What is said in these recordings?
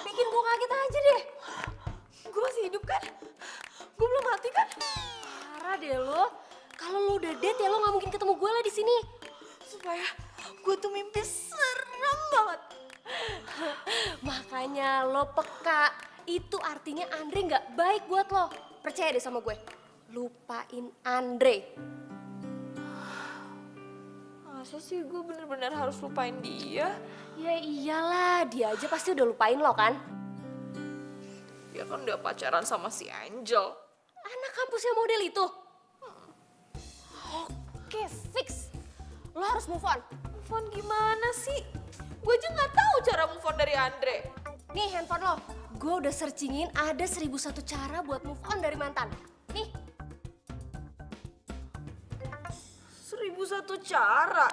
Bikin gue kaget aja deh. Gue masih hidup kan? Gue belum mati kan? Parah deh lo. Kalau lo udah dead ya lo nggak mungkin ketemu gue lah di sini. Supaya gue tuh mimpi serem banget. Makanya lo peka. Itu artinya Andre nggak baik buat lo. Percaya deh sama gue. Lupain Andre. Masa sih gue bener-bener harus lupain dia? Ya iyalah, dia aja pasti udah lupain lo kan? Dia kan udah pacaran sama si Angel. Anak kampusnya model itu. Oke, fix. Lo harus move on. Move on gimana sih? Gue aja gak tahu cara move on dari Andre. Nih handphone lo. Gue udah searchingin ada 1001 cara buat move on dari mantan. Nih. 1001 cara?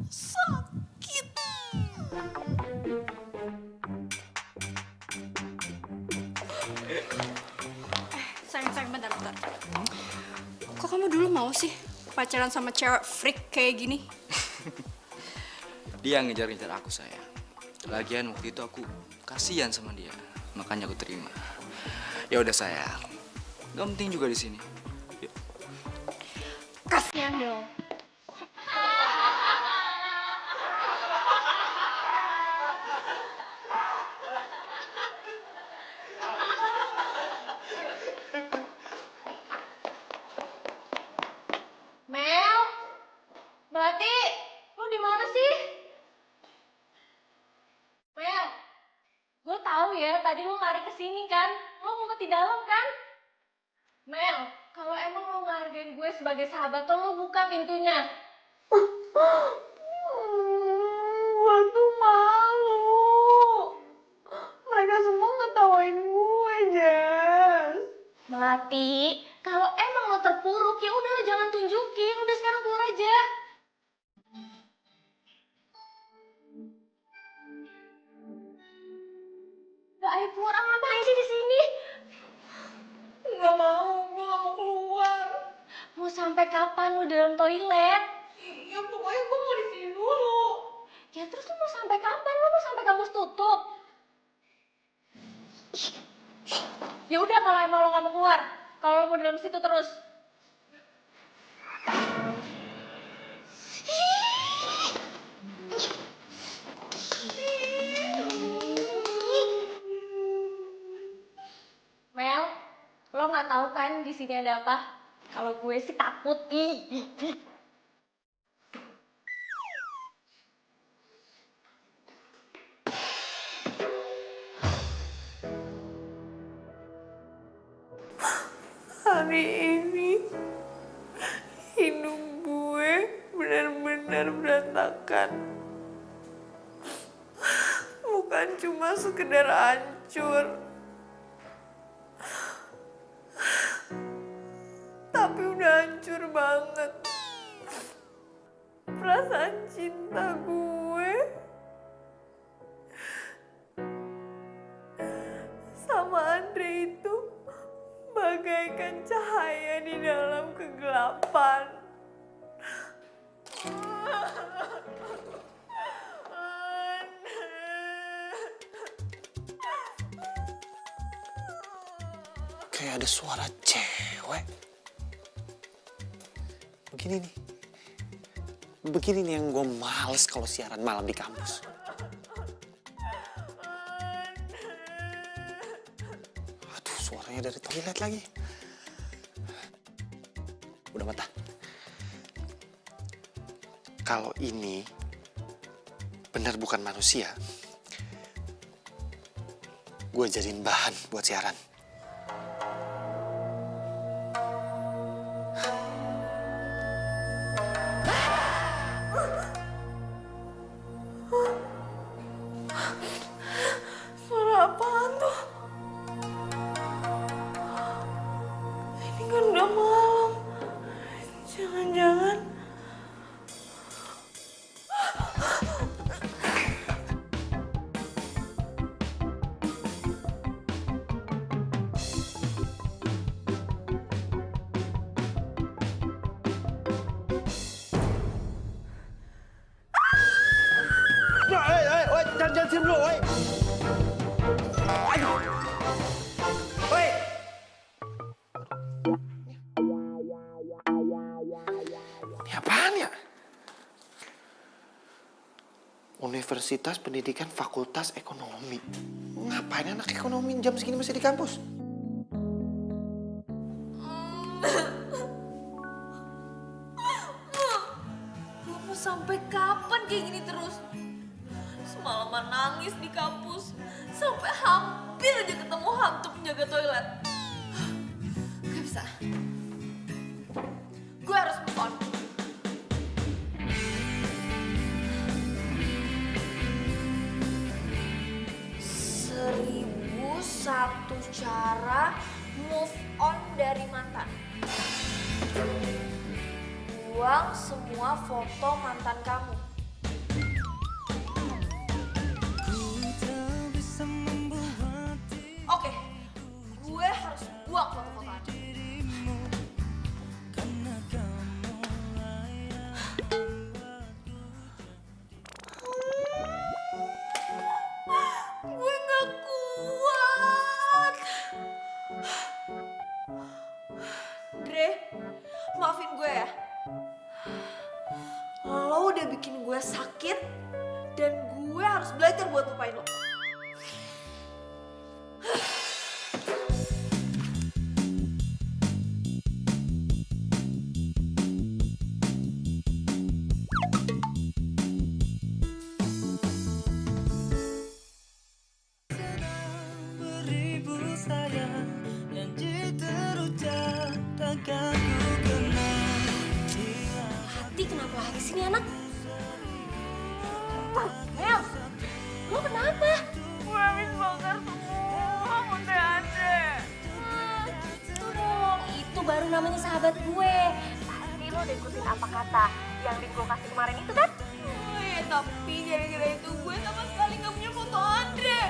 Sakit. Sayang, bentar. Kok kamu dulu mau sih pacaran sama cewek freak kayak gini? Dia ngejar-ngejar aku, sayang. Lagian waktu itu aku kasihan sama dia, makanya aku terima. Ya udah, sayang. Gak penting juga di sini. Yuk. Kasihan dong. Mel, Melati, lu di mana sih? Mel, gue tahu ya tadi lu lari ke sini kan, lu mau di dalam kan? Mel, kalau emang lu ngehargain gue sebagai sahabat, lo buka pintunya. Gue tuh malu. Mereka semua ngetawain gue, Jess. Melati, kalau emang lo terpuruk, ya udah jangan tunjukin. Udah sekarang keluar aja. Gak, ayo keluar. Ngapain sih di sini? Gak mau, gue gak mau keluar. Mau sampai kapan lu dalam toilet? Ya pokoknya gue mau di sini dulu. Ya terus lu mau sampai kapan? Lu mau sampai kampus tutup? Ya udah kalau emang lo gak mau keluar. Kalau lo mau dalam situ terus. Mel, lo nggak tahu kan di sini ada apa? Kalau gue sih takut. Ih. Hari ini hidup gue benar-benar berantakan. Bukan cuma sekedar hancur, tapi udah hancur banget. Perasaan cinta gue sama Andre itu bagaikan cahaya di dalam kegelapan. Kayak ada suara cewek. Begini nih yang gue males kalau siaran malam di kampus. Aduh, suaranya dari toilet lagi. Udah mata. Kalau ini benar bukan manusia, gue jadiin bahan buat siaran. Suara apaan tuh? Ini kan udah malam. Jangan-jangan Jangan sini dulu, woi. Aduh. Woi. Ini apaan ya? Universitas Pendidikan Fakultas Ekonomi. Ngapain anak ekonomi jam segini masih di kampus? gue mau sampai kapan kayak gini terus? Semalaman nangis di kampus, sampai hampir aja ketemu hantu penjaga toilet. Gak bisa. Gue harus move on. Satu cara move on dari mantan. semua foto mantan kamu. Oke, gue harus buang foto-foto Andre. Gue gak kuat. Dre, maafin gue ya. Lo udah bikin gue sakit dan gue harus belajar buat lupain lo. Hati kenapa lagi sih nih anak? Mel, lo kenapa? Gue habis bakar semua muda Andre. Itu dong, itu baru namanya sahabat gue. Pasti lo udah ikutin apa kata yang Rin gue kasih kemarin itu kan? Tapi gara-gara itu gue sama sekali gak punya foto Andre.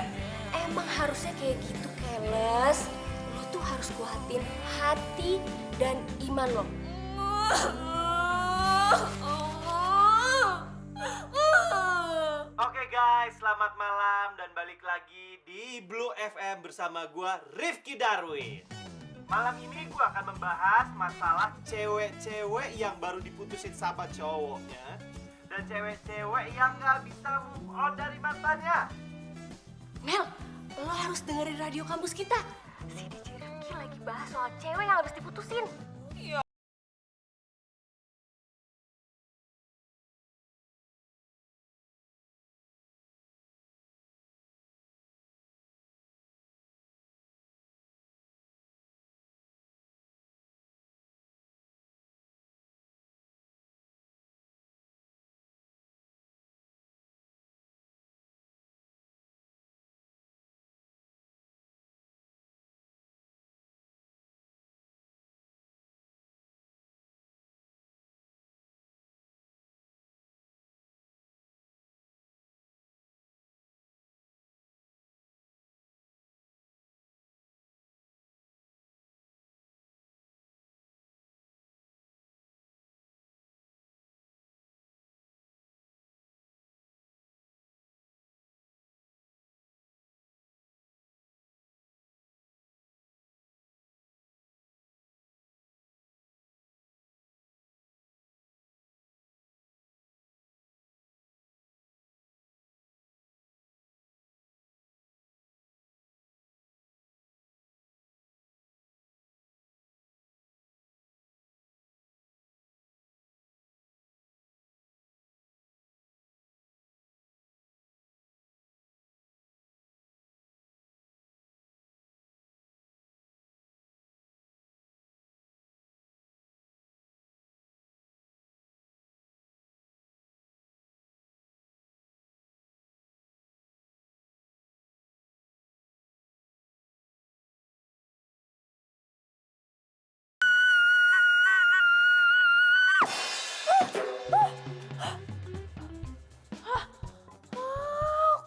Emang harusnya kayak gitu, Keles. Lo tuh harus kuatin hati dan iman lo. Oke guys, selamat malam dan balik lagi di Blue FM bersama gua Rifki Darwin. Malam ini gua akan membahas masalah cewek-cewek yang baru diputusin sama cowoknya dan cewek-cewek yang gak bisa move on dari mantannya. Mel, lo harus dengerin radio kampus kita. Si DJ Rifki lagi bahas soal cewek yang habis diputusin.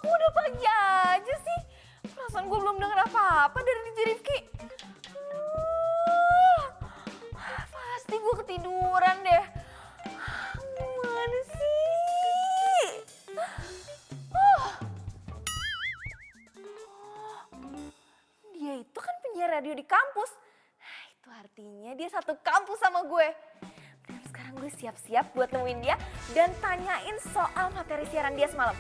Kok udah pagi aja sih? Perasaan gue belum denger apa-apa dari DJ Rifki. Pasti gue ketiduran deh. Gimana sih? Dia itu kan penyiar radio di kampus. Itu artinya dia satu kampus sama gue. Dan sekarang gue siap-siap buat nemuin dia dan tanyain soal materi siaran dia semalam.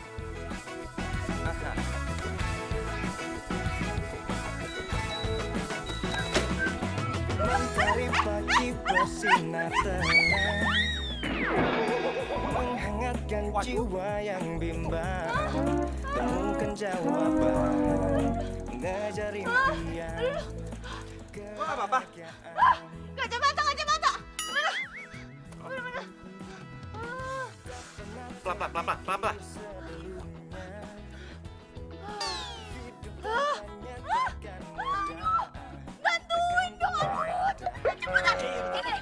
Mencari pagi bersinar terang, menghangatkan jiwa yang bimbang, temukan jawaban, mengejar impian. Gua gak apa-apa. Kacamata! Pelan-pelan. Bantuin dong aku! Cepetan! Ini!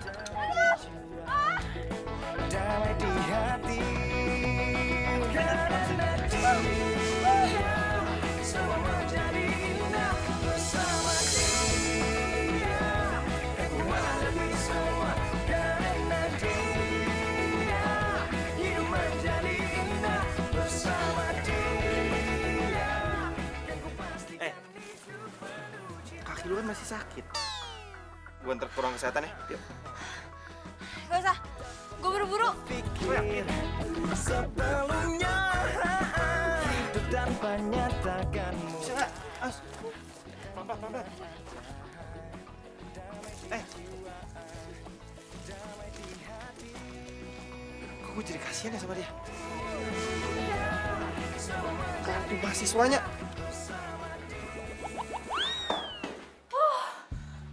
masih sakit. Gue antar ke ruang kesehatan ya. Yuk. Gak usah, gue buru-buru. Pikir sebelumnya hidup tanpa nyatakanmu. Bisa nggak? As. Pelan-pelan. Kok gue jadi kasihan ya sama dia? Kartu mahasiswanya.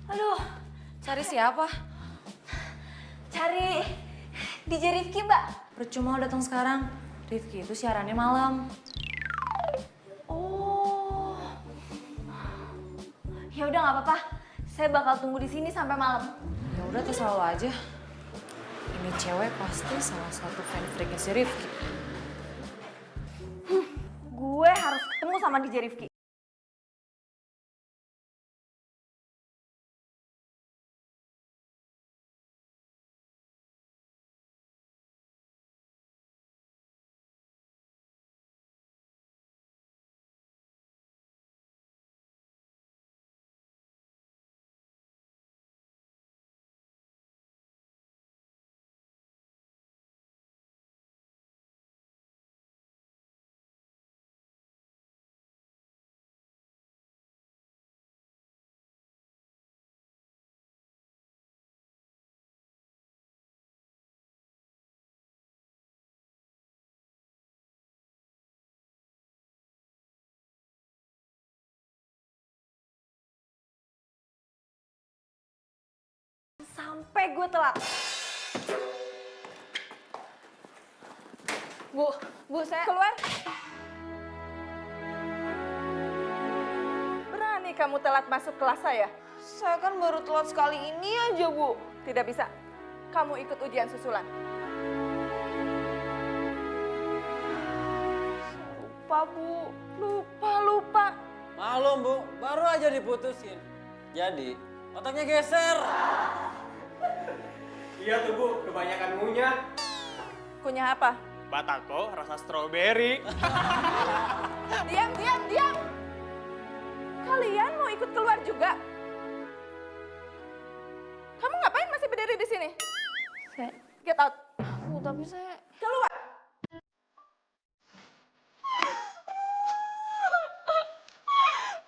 Aduh, cari siapa? Cari DJ Rifki, Mbak. Percuma lo datang sekarang. Rifki itu siarannya malam. Oh. Ya udah nggak apa-apa. Saya bakal tunggu di sini sampai malam. Ya udah terserah lo aja. Ini cewek pasti salah satu fan freaknya si Rifki. Gue harus ketemu sama DJ Rifki. Sampai gue telat. Bu, saya keluar. Berani kamu telat masuk kelas saya? Saya kan baru telat sekali ini aja, Bu. Tidak bisa. Kamu ikut ujian susulan. Lupa, Bu. Lupa. Maklum Bu, baru aja diputusin. Jadi, otaknya geser. Iya tuh Bu, kebanyakan ngunyah. Kunyah apa? Batako rasa stroberi. Diam. Kalian mau ikut keluar juga? Kamu ngapain masih berdiri di sini? Get out. Bu, tapi saya... Keluar.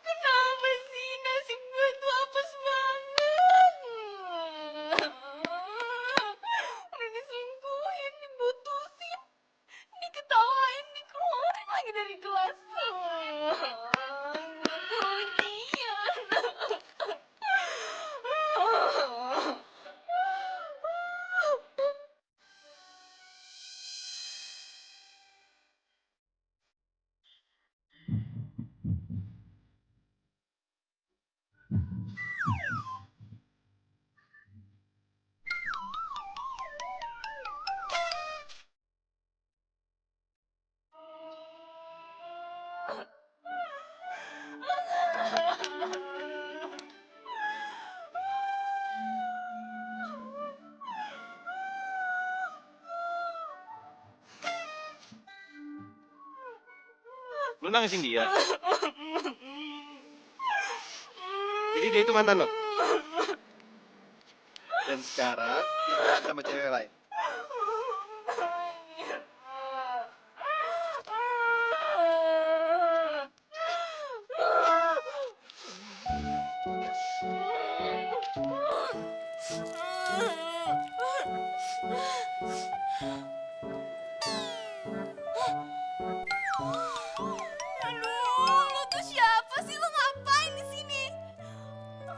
Kenapa sih nasib gue tuh apes banget? Udah diselingkuhin, diputusin, diketawain, dikeluarin lagi dari kelas. Lu nangisin dia. Jadi dia itu mantan lo. Dan sekarang dia sama cewek lain. Aduh, lu tuh siapa sih? Lu ngapain di sini?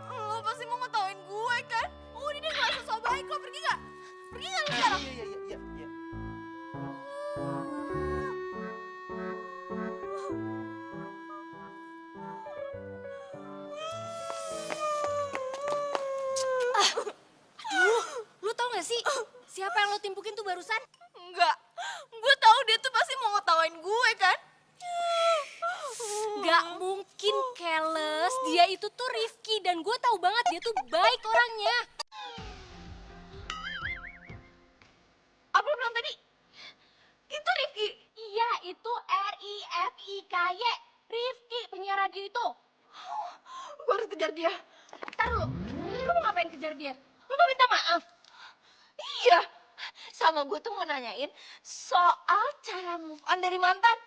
Lu pasti mau ngetawain gue kan? Udah deh, gak usah so baik. Lo pergi gak? Pergi gak lu sekarang? Iya. Lu tau gak sih siapa yang lo timpukin tuh barusan? Enggak. Gue tahu dia tuh pasti mau ngetawain gue kan? Gak mungkin, Keles. Dia itu tuh Rifki dan gue tahu banget dia tuh baik orangnya. Apa lu bilang tadi? Itu Rifki. Iya, itu R-I-F-I-K-Y. Rifki, penyiar radio itu. Gue harus kejar dia. Ntar lu mau ngapain kejar dia? Lu mau minta maaf? Iya, sama gue tuh mau nanyain soal cara move on dari mantan.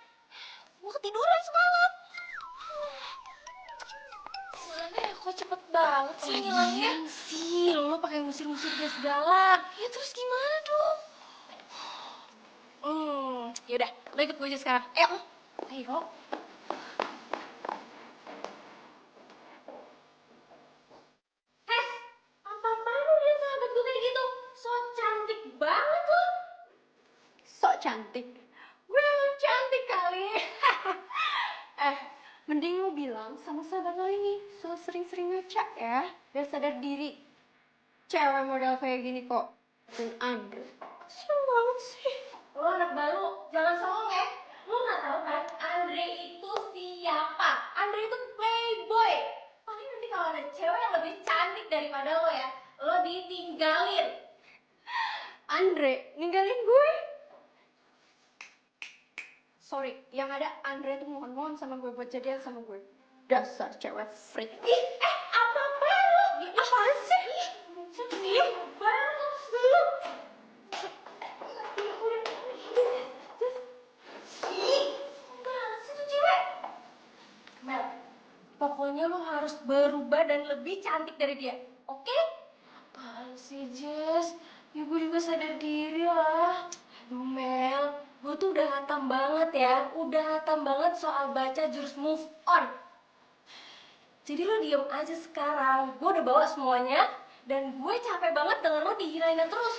Gue ketiduran semalam. Mana ya, kok cepet banget sih ngilangnya? Sih, lu pakai musir-musir dia segala. Ya terus gimana dong? Yaudah, lo ikut gue aja sekarang. Ayo. Ayo. Apa-apaan lu liat sahabat gue kayak gitu? So cantik banget lo. Sok cantik. Gue emang cantik kali. Mending lu bilang sama sahabat lo ini so sering-sering ngaca ya, biar sadar diri. Cewek model kayak gini kok. Dan Andre. Kasian banget sih. Lo anak baru, jangan sombong ya. Lo nggak tahu kan, Andre itu siapa? Andre itu playboy. Paling nanti kalau ada cewek yang lebih cantik daripada lo ya, lo ditinggalin. Andre, ninggalin gue. Sorry, yang ada Andre tuh mohon-mohon sama gue buat jadian sama gue. Dasar cewek freak. Apa-apaan lo? Apaan sih? Diem banget lo. Banget sih tuh cewek. Mel, pokoknya lo harus berubah dan lebih cantik dari dia, oke? Apaan sih, Jess? Ya gue juga sadar diri lah. Aduh, Mel, gue tuh udah hatam banget ya. Udah hatam banget soal baca jurus move on. Jadi lo diem aja sekarang. Gue udah bawa semuanya. Dan gue capek banget dengan lo dihinain terus.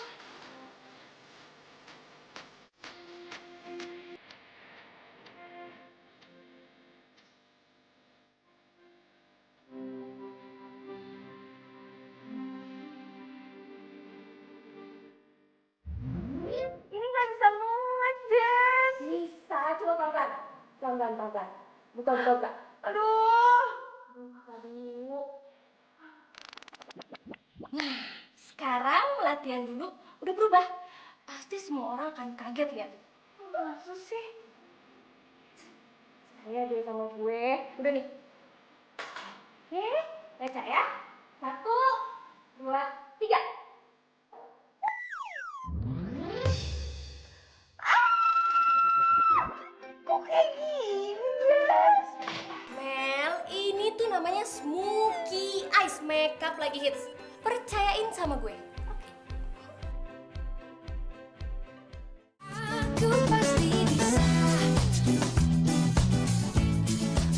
Ini nggak bisa muat, Jess. Bisa, coba pelan-pelan. Pelan-pelan, pelan-pelan. Buka. Aduh. Aduh. Nah, sekarang latihan dulu udah berubah. Pasti semua orang akan kaget lihat. Masa sih? Saya deh sama gue. Udah nih. Oke, baca ya. 1, 2, 3. Kok kayak gini, Jess? Mel, ini tuh namanya Smoky Eyes Makeup lagi hits. Percayain sama gue. Aku pasti bisa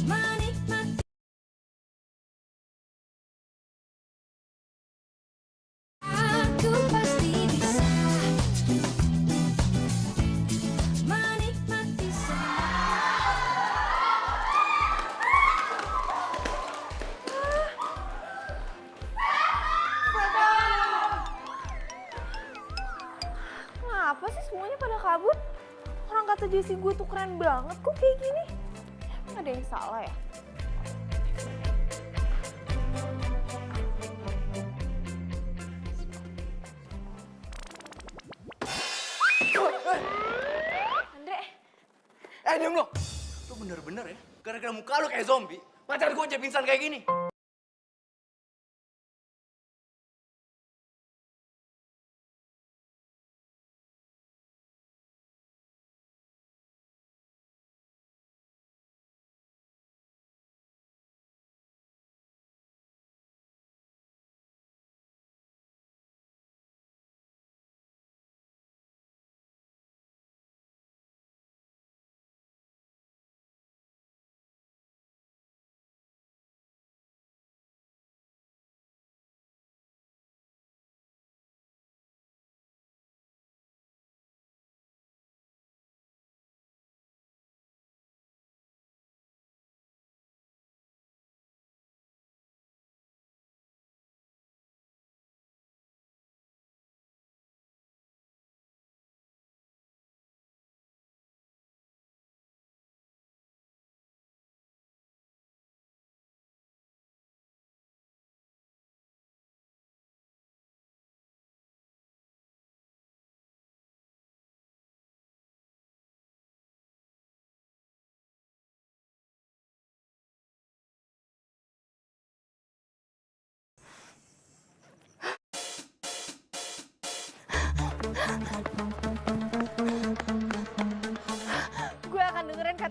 menikmati. Aku pasti bisa menikmati Kenapa sih semuanya pada kabur? Orang kata Jessie gue tuh keren banget, kok kayak gini? Emang ada yang salah ya? Andre, Diam lo. Lu bener-bener ya, gara-gara muka lu kayak zombie, pacar gue aja pingsan kayak gini.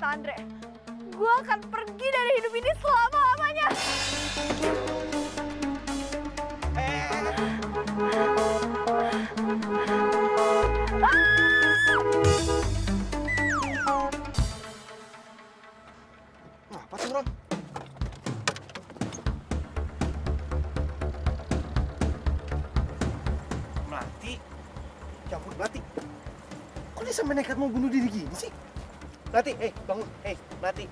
kata Andre. Gue akan pergi dari hidup ini selama-lamanya. Apa sih orang? Melati. Ya ampun, Melati. Kok dia sampai nekat mau bunuh diri gini sih? Melati, bangun. Melati.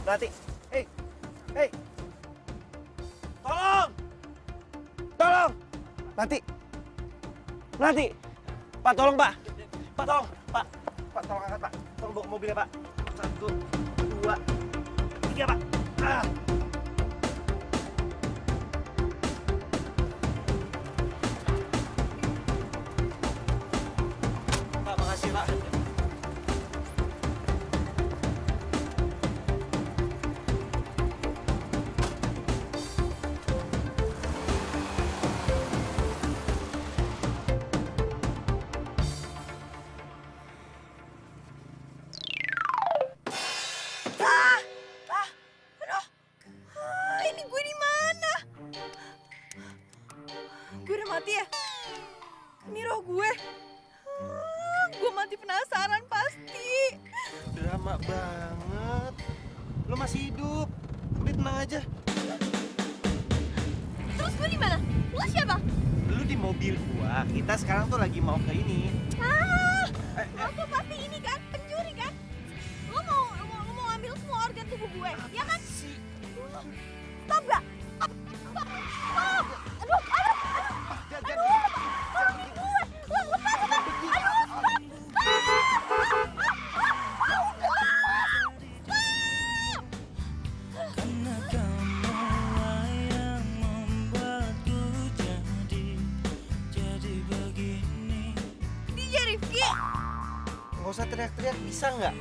Melati. Hei. Tolong! Tolong! Melati. Melati. Pak, tolong Pak. Pak, tolong. Pak. Pak, tolong angkat, Pak. Tolong bawa ke mobilnya Pak. 1, 2, 3 Pak. Pak, makasih Pak. Ini gue di mana? Gue udah mati ya? Ini roh gue. Gue mati penasaran pasti. Drama banget. Lo masih hidup. Udah tenang aja. Terus gue di mana? Lo siapa? Lu di mobil gua. Kita sekarang tuh lagi mau ke ini. Lo tuh pasti ini kan, pencuri kan? Lo mau ambil semua organ tubuh gue, ya kan? Stop gak? Stop! Aduh! Tolongin gue! Lo lepas! Aduh! Stop! Karena kamulah yang membuatku jadi begini. DJ Rifki! Nggak usah teriak-teriak, bisa nggak?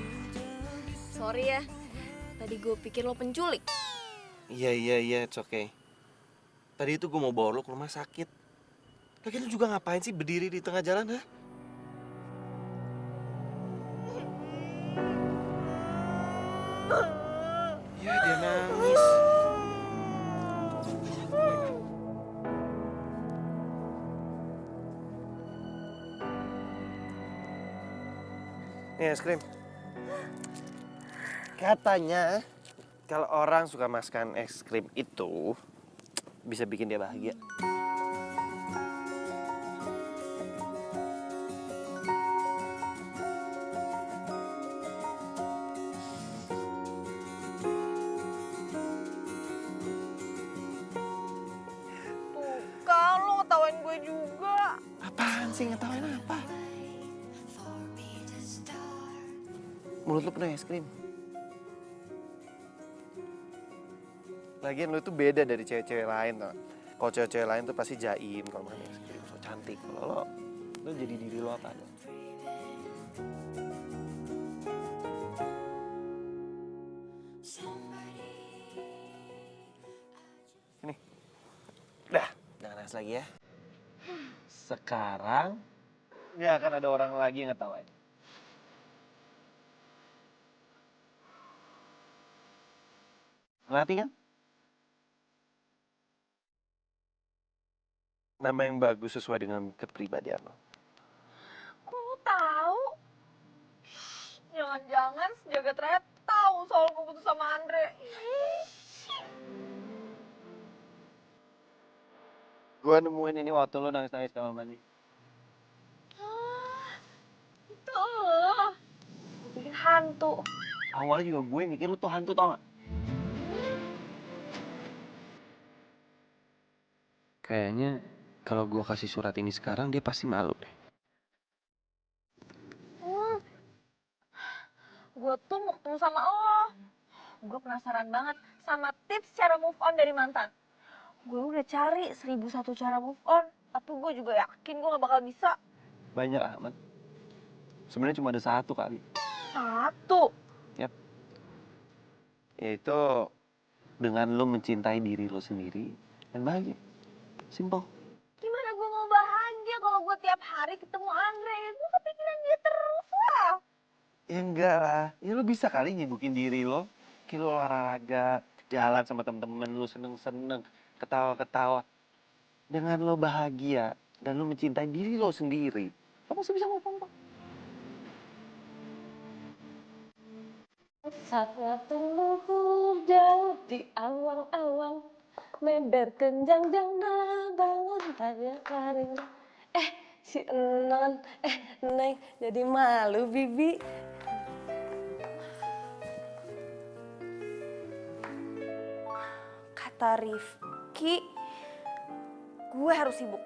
Sorry ya, tadi gue pikir lo penculik. Iya, it's okay. Tadi itu gue mau bawa lo ke rumah sakit. Lagian lu juga ngapain sih berdiri di tengah jalan, ha? Ya, dia nangis. Nih, es krim. Katanya, kalau orang suka makan es krim itu, bisa bikin dia bahagia. Tuh, kalau ngetawain gue juga. Apaan sih, ngetawain apa? Mulut lu penuh es krim. Lagian lu tuh beda dari cewek-cewek lain tau. Kalau cewek-cewek lain tuh pasti jaim kalau makan es krim, so cantik. Kalau lo jadi diri lo apa dong? Sini. Udah, jangan nangis lagi ya. Sekarang nggak akan ada orang lagi yang ngetawain. Ngerti kan? Nama yang bagus sesuai dengan kepribadian lo. Kok lo tahu? Jangan-jangan sejagat raya tahu soal gue putus sama Andre. Gua nemuin ini waktu lo nangis-nangis sama Mani. Itu lo. Gue bikin hantu. Awalnya juga gue mikir lo tuh hantu tau gak? Kayaknya kalau gue kasih surat ini sekarang dia pasti malu deh. Gue tuh mau ketemu sama lo. Gue penasaran banget sama tips cara move on dari mantan. Gue udah cari 1001 cara move on. Tapi gue juga yakin gue gak bakal bisa. Banyak amat. Sebenarnya cuma ada satu kali. Satu. Yap. Yaitu dengan lo mencintai diri lo sendiri dan bahagia. Simple. Gimana gue mau bahagia kalau gue tiap hari ketemu Andre? Gue kepikiran dia terus lah. Ya enggak lah, ya lo bisa kali nyibukin diri lo. Kayak lo olahraga, jalan sama temen-temen lo, seneng-seneng, ketawa-ketawa. Dengan lo bahagia dan lo mencintai diri lo sendiri, lo masih bisa move on kok. Saat tenggelam jauh di awang-awang, member kenjang jang bangun tanya karing. Si Enon, Neng jadi malu Bibi. Kata Rifki, gue harus sibuk.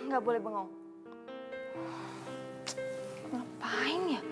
Nggak boleh bengong. Ngapain ya?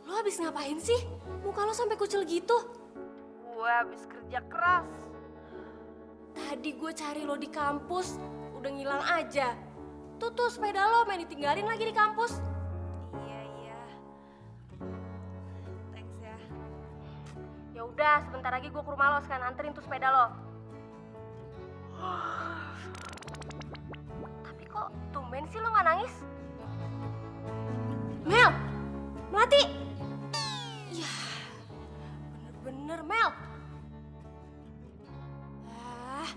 Lo habis ngapain sih? Muka lo sampai kucel gitu. Gue habis kerja keras. Tadi gue cari lo di kampus, udah ngilang aja. Tuh sepeda lo main ditinggalin lagi di kampus. Iya. Thanks ya. Ya udah, sebentar lagi gue ke rumah lo sekarang anterin tuh sepeda lo. Tapi kok tumben sih lo nggak nangis? Mel, Melati. Ya, bener-bener Mel. Ah.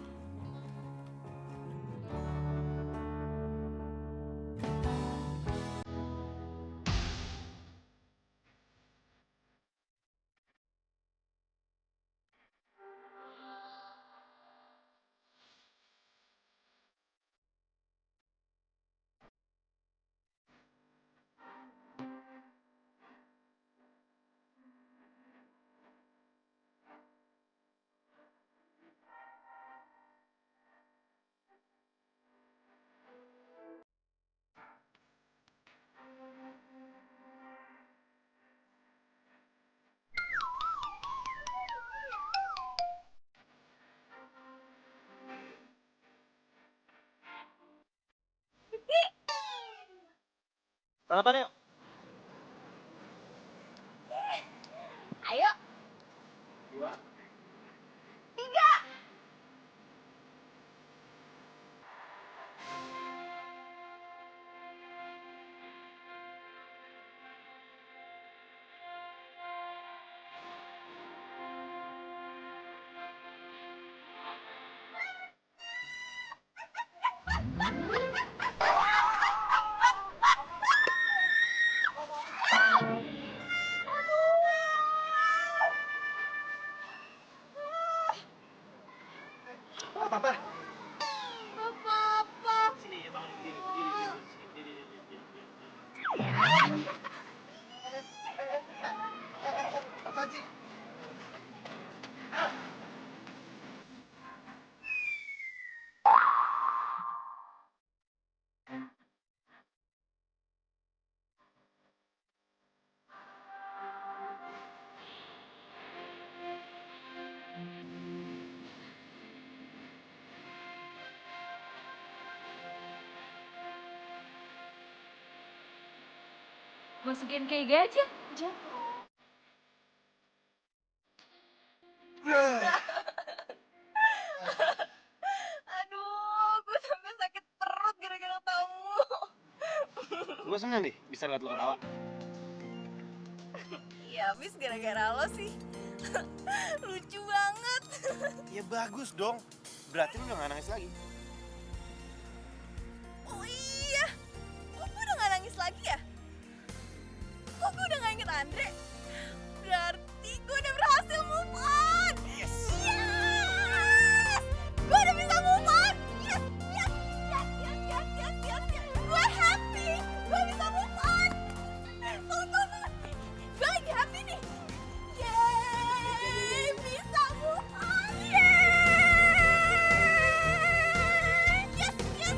Balapan yuk. Ayo. 3. Papa. Sini ya, bangun berdiri. Apa sih? Masukin kayak gini aja. Aduh, gue sampai sakit perut gara-gara tamu. Gue seneng deh bisa liat lo ketawa. Ya, habis gara-gara lo sih. Lucu banget. Ya bagus dong. Berarti lu udah gak nangis lagi. Oh iya, kok gue udah gak nangis lagi ya? Kok gue udah gak inget Andre? Berarti gue udah berhasil move on. Yes. Yes! Gue udah bisa move on. Yes, yes, yes, yes, yes, yes, yes, yes. Gue happy. Gue bisa move on. Tuh. Gue lagi happy nih. Yeay, bisa move on. Yeay! Yes, yes.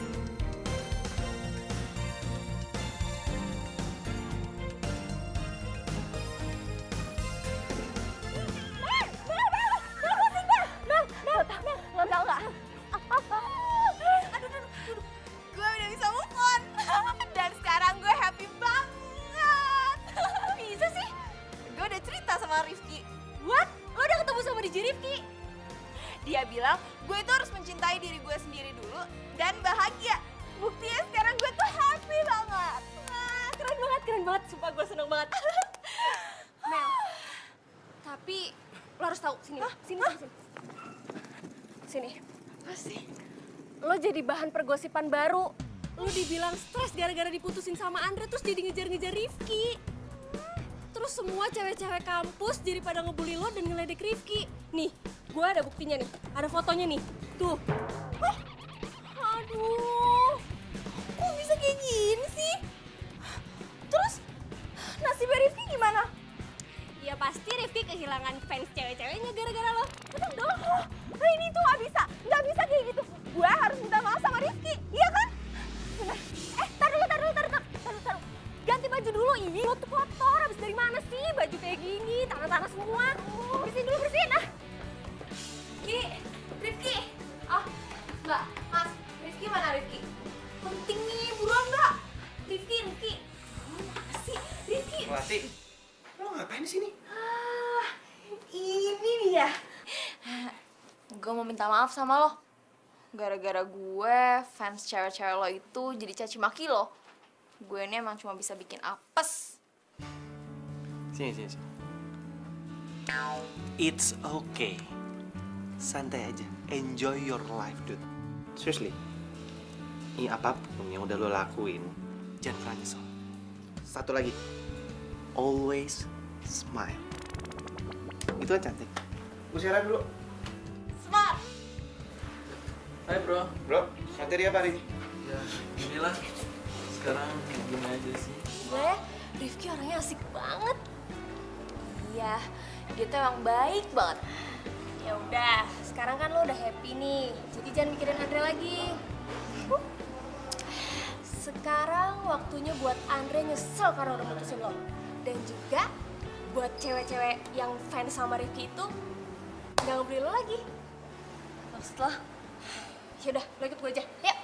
Lo tau gak? Aduh. Gue udah bisa move on. Dan sekarang gue happy banget. Bisa sih? Gue udah cerita sama Rifki. What? Lo udah ketemu sama DJ Rifki? Dia bilang gue itu harus mencintai diri gue sendiri dulu dan bahagia. Buktinya sekarang gue tuh happy banget. Keren banget, sumpah gue seneng banget. Mel, tapi lo harus tahu, sini. Apa sih? Lo jadi bahan pergosipan baru. Lo dibilang stres gara-gara diputusin sama Andre, terus jadi ngejar-ngejar Rifki. Terus semua cewek-cewek kampus jadi pada ngebully lo dan ngeledek Rifki. Nih, gue ada buktinya nih, ada fotonya nih. Tuh. Aduh, kok bisa kayak gini sih? Terus nasibnya Rifki gimana? Ya pasti Rifki kehilangan fans cewek-ceweknya gara-gara lo. Betul dong. Nah ini tuh nggak bisa kayak gitu. Gue harus minta maaf sama Rifki, iya kan? Bener. Taruh. Ganti baju dulu, ini lo tuh kotor. Habis dari mana sih baju kayak gini, tanah-tanah semua. Bersihin. Rifki. Ah, Mbak, Mas, Rifki mana Rifki? Penting nih, buruan Mbak. Rifki. Mana sih? Rifki. Melati, lo ngapain di sini? Ini dia. Gue mau minta maaf sama lo. Gara-gara gue, fans cewek-cewek lo itu jadi caci maki lo. Gue ini emang cuma bisa bikin apes. Sini. It's okay. Santai aja. Enjoy your life, dude. Seriously. Ini apapun yang udah lo lakuin, jangan pernah nyesel. Satu lagi. Always smile. Itu kan cantik. Gue siaran dulu. Smart. Hai bro. Bro, materi apa hari? Ya, inilah. Sekarang gini aja sih. Gue, Rifki orangnya asik banget. Iya, dia tuh emang baik banget. Ya udah, sekarang kan lo udah happy nih, jadi jangan mikirin Andre lagi. Sekarang waktunya buat Andre nyesel karena udah mutusin lo. Dan juga buat cewek-cewek yang fans sama Rifki itu nggak ngebeli lo lagi. Maksud lo? Yaudah, lo ikut gue aja. Yuk!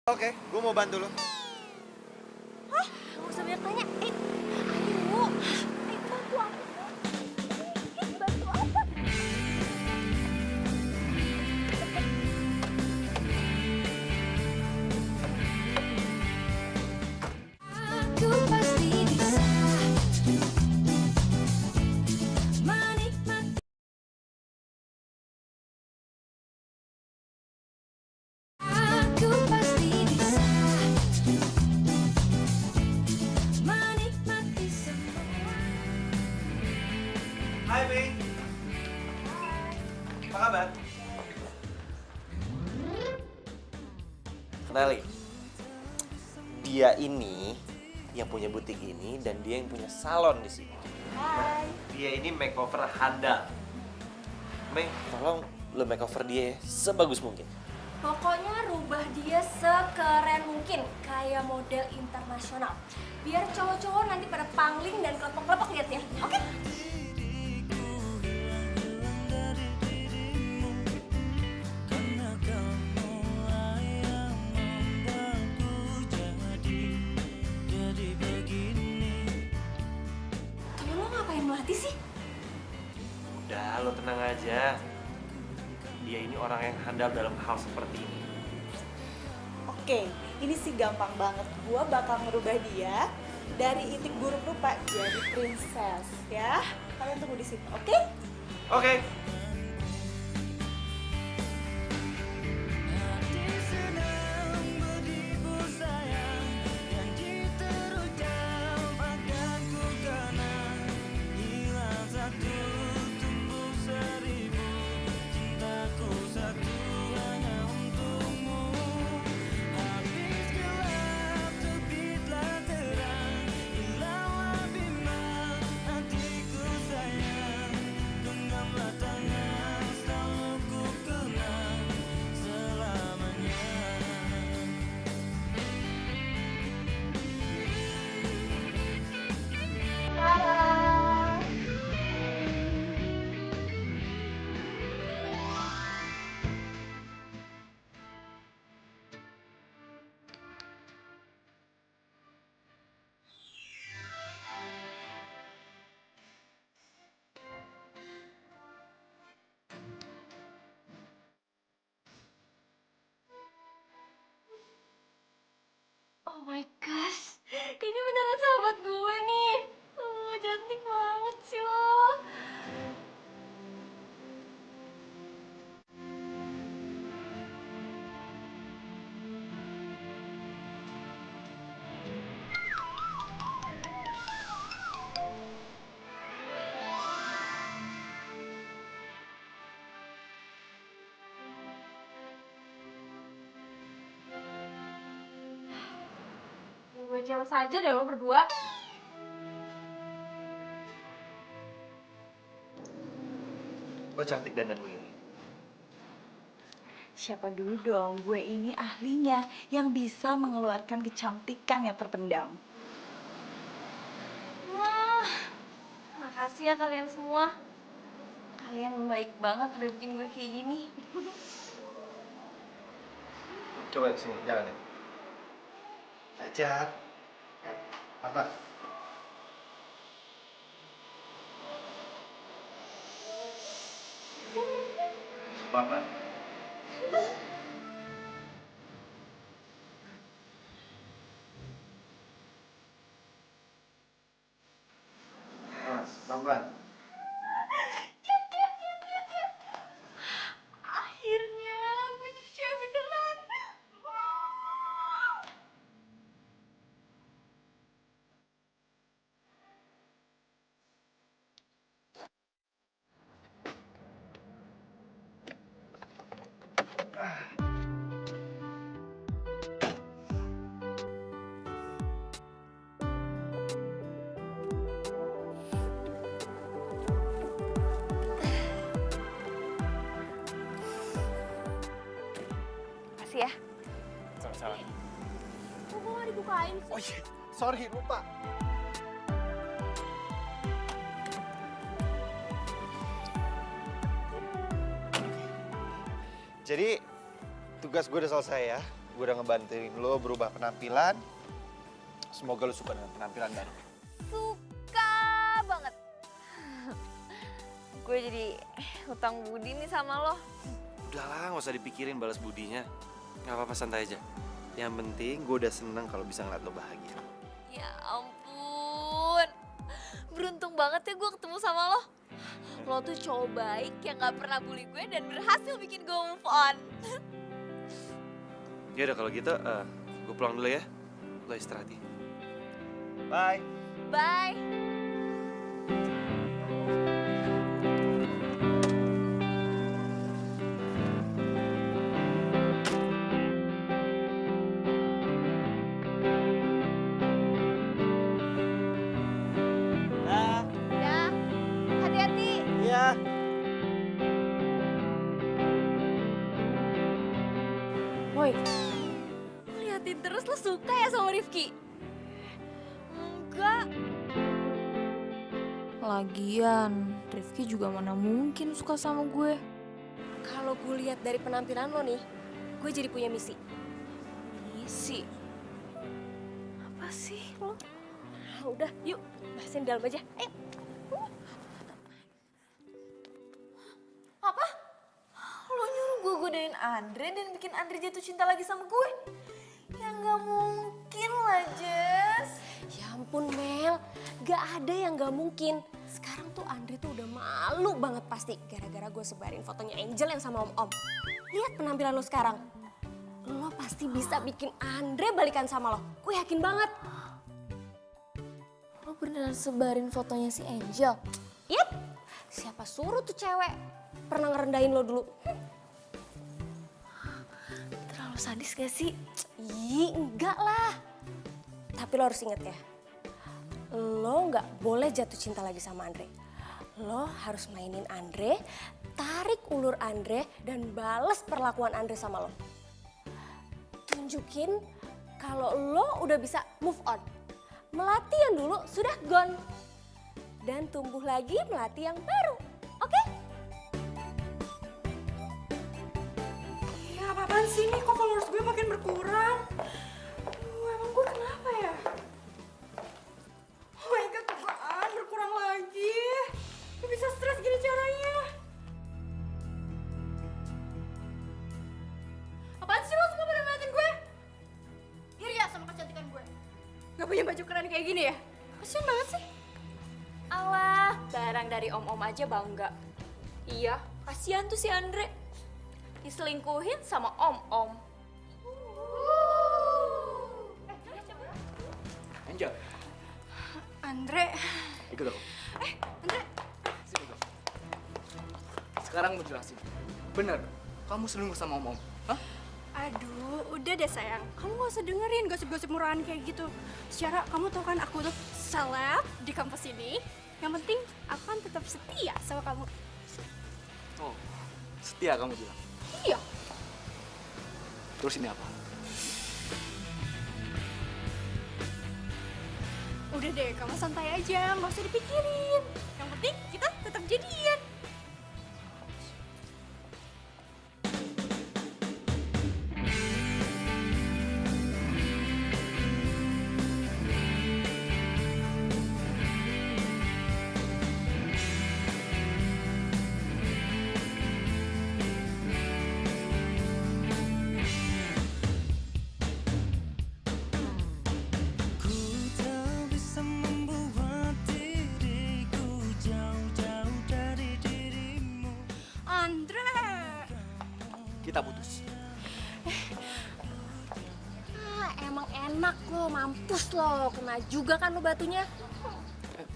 Oke, gue mau bantu lo. Hah? Gak usah banyak tanya. Ayo. Bantu aku. Bantu apa? Aku pasti bisa menikmati. Aku pasti bisa menikmati semua. Hai, Mei. Apa kabar? Kenalin. Dia ini yang punya butik ini dan dia yang punya salon di sini. Hai. Dia ini makeover handal. Mei, tolong lo makeover dia ya, sebagus mungkin. Pokoknya rubah dia sekeren mungkin, kayak model internasional. Biar cowok-cowok nanti pada pangling dan kelepok-kelepok liatnya, oke? Karena kamu yang membuatku jadi begini. Temen lo ngapain melatih sih? Udah, lo tenang aja. Dia ini orang yang handal dalam hal seperti ini. Oke, ini sih gampang banget. Gua bakal ngerubah dia dari itik buruk rupa jadi princess ya. Kalian tunggu di sini, oke? Oke. Hati senang beribu sayang, janji terucap akan ku kenang. Hilang satu, tumbuh seribu, cintaku satu hanya untukmu. Habis gelap, terbitlah terang, hilanglah bimbang hatiku sayang. Genggamlah tangan, selalu ku kenang selamanya. Oh my gosh, ini beneran sahabat gue nih. Oh, cantik banget sih lo. Gue jelas aja deh lo berdua. Lo cantik dandan begini. Siapa dulu dong, gue ini ahlinya yang bisa mengeluarkan kecantikan yang terpendam. Wah, makasih ya kalian semua. Kalian baik banget udah bikin gue kayak gini. Coba sini, jangan ya. Ajar. Apa? Bapak. Mas, pelan-pelan. Akhirnya gue jadi cewek beneran. Makasih ya. Sama-sama. Kok gue gak dibukain sih? Oh iya, sorry lupa. Jadi tugas gue udah selesai ya. gue udah ngebantuin lo berubah penampilan. Semoga lo suka dengan penampilan baru. Suka banget. Gue jadi hutang budi nih sama lo. Udahlah, nggak usah dipikirin balas budinya. Nggak apa-apa, santai aja. Yang penting gue udah seneng kalau bisa ngeliat lo bahagia. Ya ampun. Beruntung banget ya gue ketemu sama lo. Lo tuh cowok baik yang gak pernah bully gue dan berhasil bikin gue move on. Ya udah kalau gitu, gue pulang dulu ya. Lo istirahat ya. Bye. Bye. Dah. Ya, hati-hati. Iya. Woi, Liatin terus lo suka ya sama Rifki? Enggak. lagian Rifki juga mana mungkin suka sama gue. Kalau gue lihat dari penampilan lo nih, gue jadi punya misi. Misi? Apa sih lo? Ah, udah, yuk bahasin di dalam aja. Ayo. Apa? Lo nyuruh gue godain Andre dan bikin Andre jatuh cinta lagi sama gue? Ya nggak mungkin lah, Jess. Ya ampun Mel, gak ada yang gak mungkin. Sekarang tuh Andre tuh udah malu banget pasti gara-gara gue sebarin fotonya Angel yang sama om-om. Lihat penampilan lo sekarang. Lo pasti bisa bikin Andre balikan sama lo. Gue yakin banget. Lo beneran sebarin fotonya si Angel? Yap, siapa suruh tuh cewek pernah ngerendahin lo dulu. Terlalu sadis gak sih? Ih, enggak lah. Tapi lo harus inget ya, lo nggak boleh jatuh cinta lagi sama Andre. Lo harus mainin Andre, tarik ulur Andre, dan bales perlakuan Andre sama lo. Tunjukin kalau lo udah bisa move on. Melati yang dulu sudah gone. Dan tumbuh lagi melati yang baru. Oke? Ya apa-apaan sih nih, kok followers gue makin berkurang? Aduh, emang gue kenapa ya? Oh my god, apaan berkurang lagi? Gue bisa stres gini caranya. Apaan sih lo semua pada ngeliatin gue? Iri ya sama kecantikan gue. Gak punya baju keren kayak gini ya? Kasian banget sih. Alah, barang dari om-om aja bangga. Iya, kasihan tuh si Andre. Diselingkuhin sama om-om. Angel, Andre, ikut aku. Andre. Sini dong. Sekarang mau jelasin. Bener, kamu selingkuh sama om-om? Hah? Aduh, udah deh sayang. Kamu gak usah dengerin gosip-gosip murahan kayak gitu. Secara kamu tau kan aku tuh seleb di kampus ini. Yang penting aku kan tetap setia sama kamu. Oh, setia kamu bilang. Iya. Terus ini apa? Udah deh, kamu santai aja, gak usah dipikirin. Yang penting kita tetap jadian. Ku tak bisa membuat diriku jauh-jauh dari dirimu. Andre. Kita putus. Ah, emang enak lo, mampus lo. Kena juga kan lo batunya.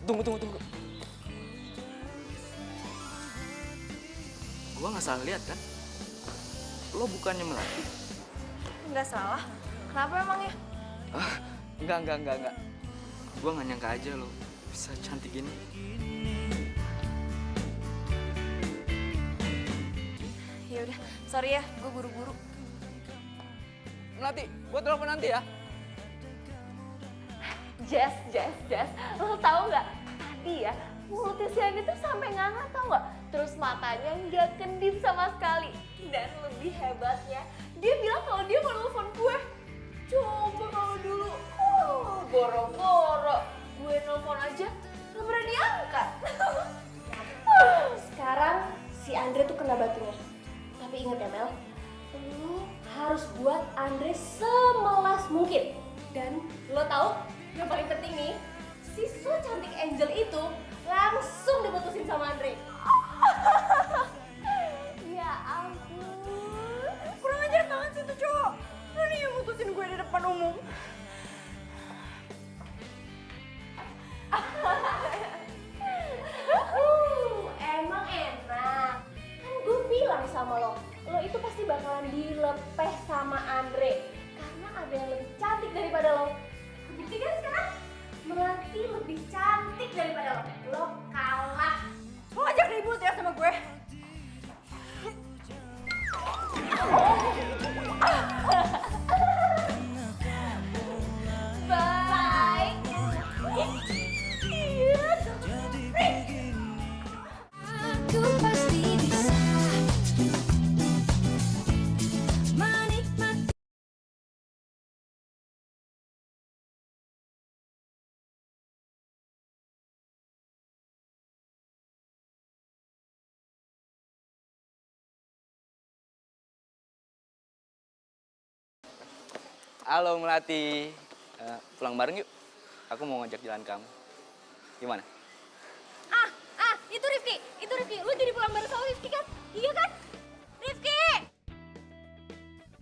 Tunggu. Gua nggak salah lihat kan? Lo bukannya Melati? Nggak salah. Kenapa emangnya? Enggak. Gua nggak nyangka aja lo bisa cantik gini. Ya udah, sorry ya, gue buru-buru. Melati, gua telepon nanti ya. Jess, lo tau nggak? Tadi ya, mulutnya si Andi tuh sampai nganga tau nggak? Terus matanya nggak kedip sama sekali. Dan lebih hebatnya, dia bilang kalau dia mau nelfon gue. Coba kalau dulu, boro-boro gue nelfon aja, gak berani angkat. Sekarang si Andre tuh kena batunya. Tapi ingat ya Mel, lo harus buat Andre semelas mungkin. Dan lo tahu yang paling penting nih, si so cantik Angel itu langsung diputusin sama Andre. Ya ampun. Kurang ajar banget sih tuh cowok. Berani yang mutusin gue di depan umum. Emang enak. Kan gue bilang sama lo itu pasti bakalan dilepeh sama Andre. Karena ada yang lebih cantik daripada lo. Buktikan sekarang, Melati lebih cantik daripada lo. Lo kalah. Lo ngajak ribut ya sama gue. Bye. Aku pasti bisa menikmati. Halo Melati. Pulang bareng yuk. Aku mau ngajak jalan kamu. Gimana? Itu Rifki. Lu jadi pulang bareng sama Rifki kan? Iya kan? Rifki!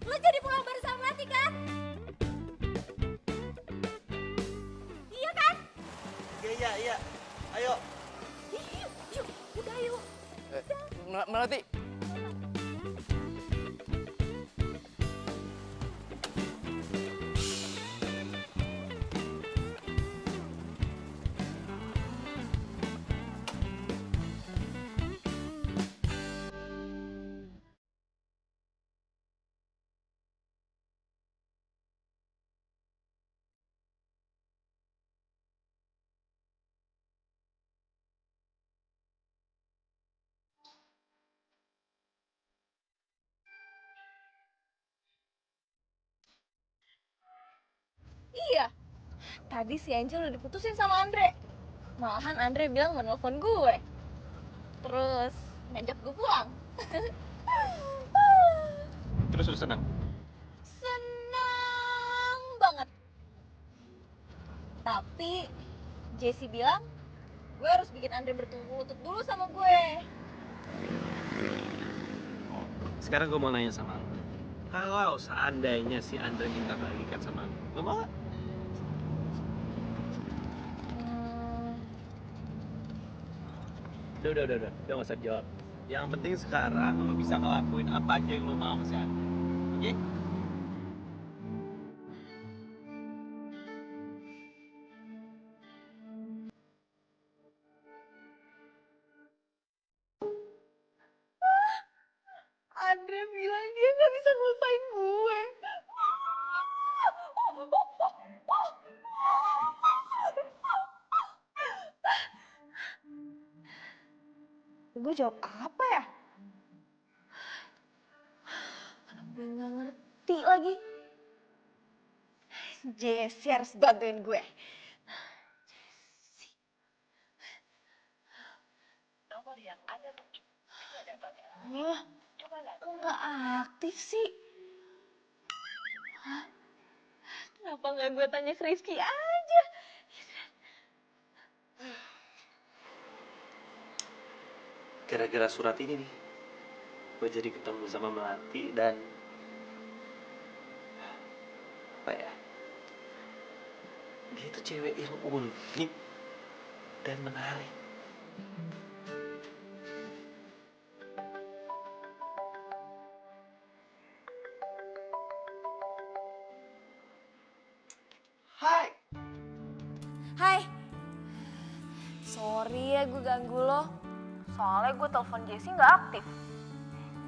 Lu jadi pulang bareng sama Melati kan? Iya kan? Iya. Ayo. Yuk, udah yuk. Melati. Iya, tadi si Angel udah diputusin sama Andre. Malahan Andre bilang mau nelfon gue. Terus ngajak gue pulang. Terus lu senang? Senang banget. Tapi Jessie bilang gue harus bikin Andre bertemu lutut dulu sama gue. Sekarang gue mau nanya sama lu. Kalau seandainya si Andre minta balikan sama lu mau gak? Udah gak usah jawab. Yang penting sekarang lu bisa ngelakuin apa aja yang lu mau sama si Andre. Oke? Andre bilang dia gak bisa ngelupain gue. Gue jawab apa ya? Gue gak ngerti lagi. Jessie harus bantuin gue. Wah, nggak aktif sih. Hah? Kenapa nggak gue tanya ke Rizky aja? Gara-gara surat ini nih, gue jadi ketemu sama Melati dan apa ya? Dia itu cewek yang unik dan menarik. Hai. Hai. Sorry ya gue ganggu lo. Soalnya gue telepon Jessie nggak aktif.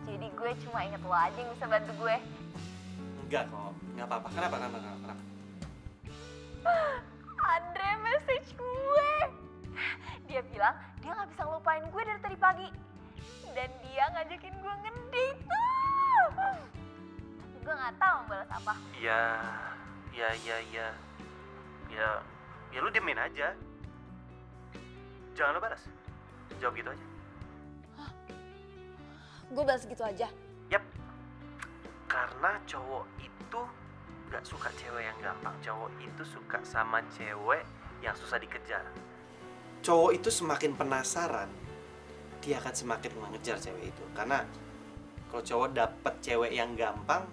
Jadi gue cuma inget lo aja yang bisa bantu gue. Enggak kok, nggak apa-apa. Kenapa? Andre message gue. Dia bilang dia nggak bisa ngelupain gue dari tadi pagi. Dan dia ngajakin gue ngedate. nggak tahu balas apa. Ya, ya. Ya lu diemin aja. Jangan lu balas. Jawab gitu aja. Gue balas gitu aja. Yap. Karena cowok itu gak suka cewek yang gampang. Cowok itu suka sama cewek yang susah dikejar. Cowok itu semakin penasaran, dia akan semakin mengejar cewek itu. Karena kalau cowok dapet cewek yang gampang,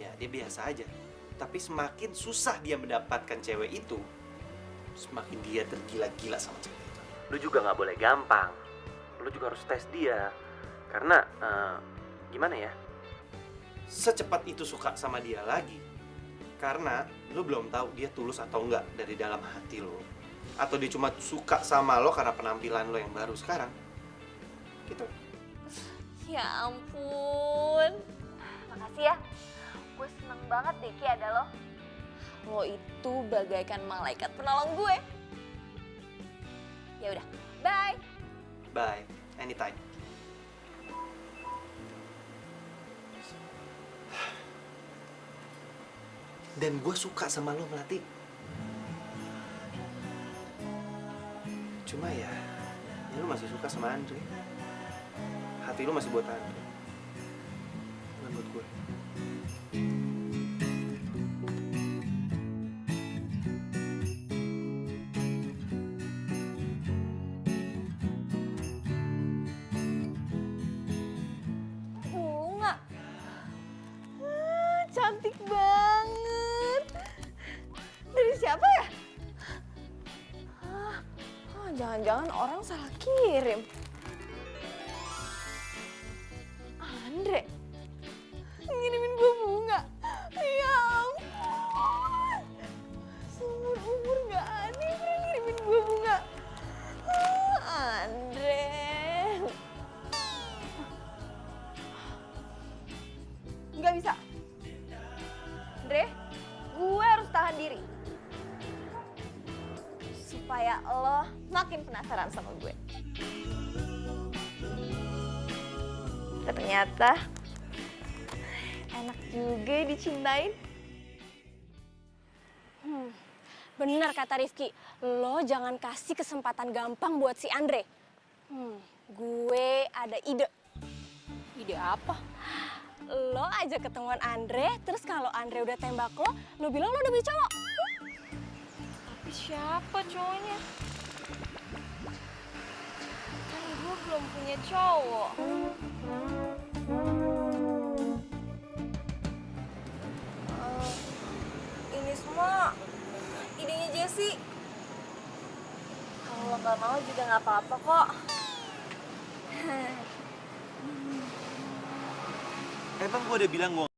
ya dia biasa aja. Tapi semakin susah dia mendapatkan cewek itu, semakin dia tergila-gila sama cewek itu. Lu juga gak boleh gampang. Lu juga harus tes dia. Karena, gimana ya? Secepat itu suka sama dia lagi. Karena lu belum tahu dia tulus atau enggak dari dalam hati lo. Atau dia cuma suka sama lo karena penampilan lo yang baru sekarang. Gitu. Ya ampun. Makasih ya. Gue seneng banget deh Ki ada lo. Lo itu bagaikan malaikat penolong gue. Ya udah, bye. Bye. Anytime. Dan gue suka sama lo, Melati. Cuma ya lo masih suka sama Andre. Hati lo masih buat Andre, bukan buat gue. Bunga. Cantik banget. Dari siapa ya? Jangan-jangan orang salah kirim. Andre ngirimin gue bunga. Ya ampun. Seumur umur gak ada yang pernah ngirimin gue bunga. Andre. Nggak bisa. Andre, gue harus tahan diri. Supaya lo makin penasaran sama gue. Ternyata enak juga dicintain. Bener kata Rifki, lo jangan kasih kesempatan gampang buat si Andre. Gue ada ide. Ide apa? Lo aja ketemuan Andre, terus kalau Andre udah tembak lo bilang lo udah punya cowok. Tapi siapa cowoknya? Kan gue belum punya cowok. Ini semua idenya Jessie. Kalau lo nggak mau juga nggak apa-apa kok. Emang gue udah bilang gue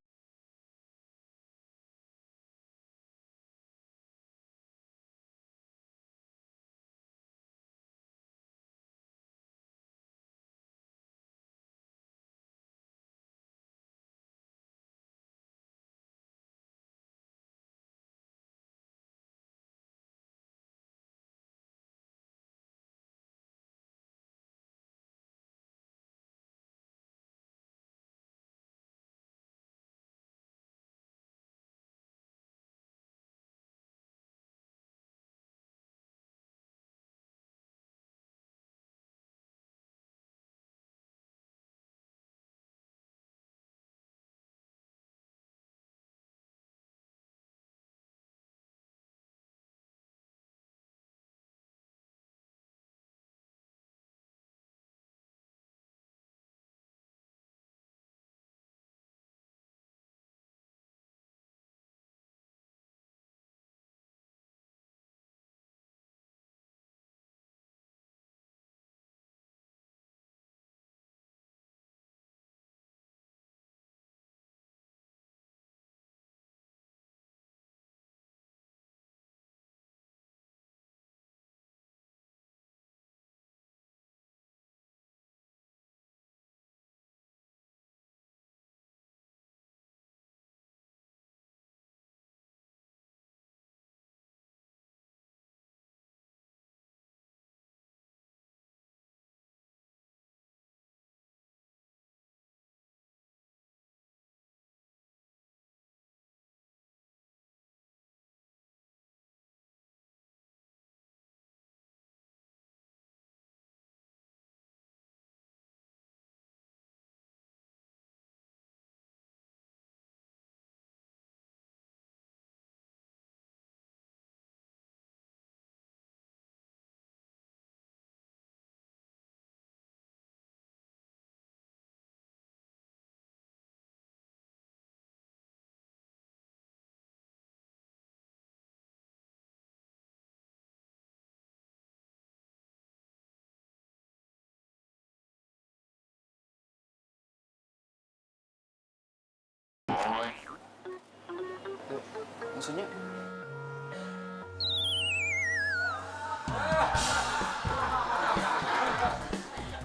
Maksudnya?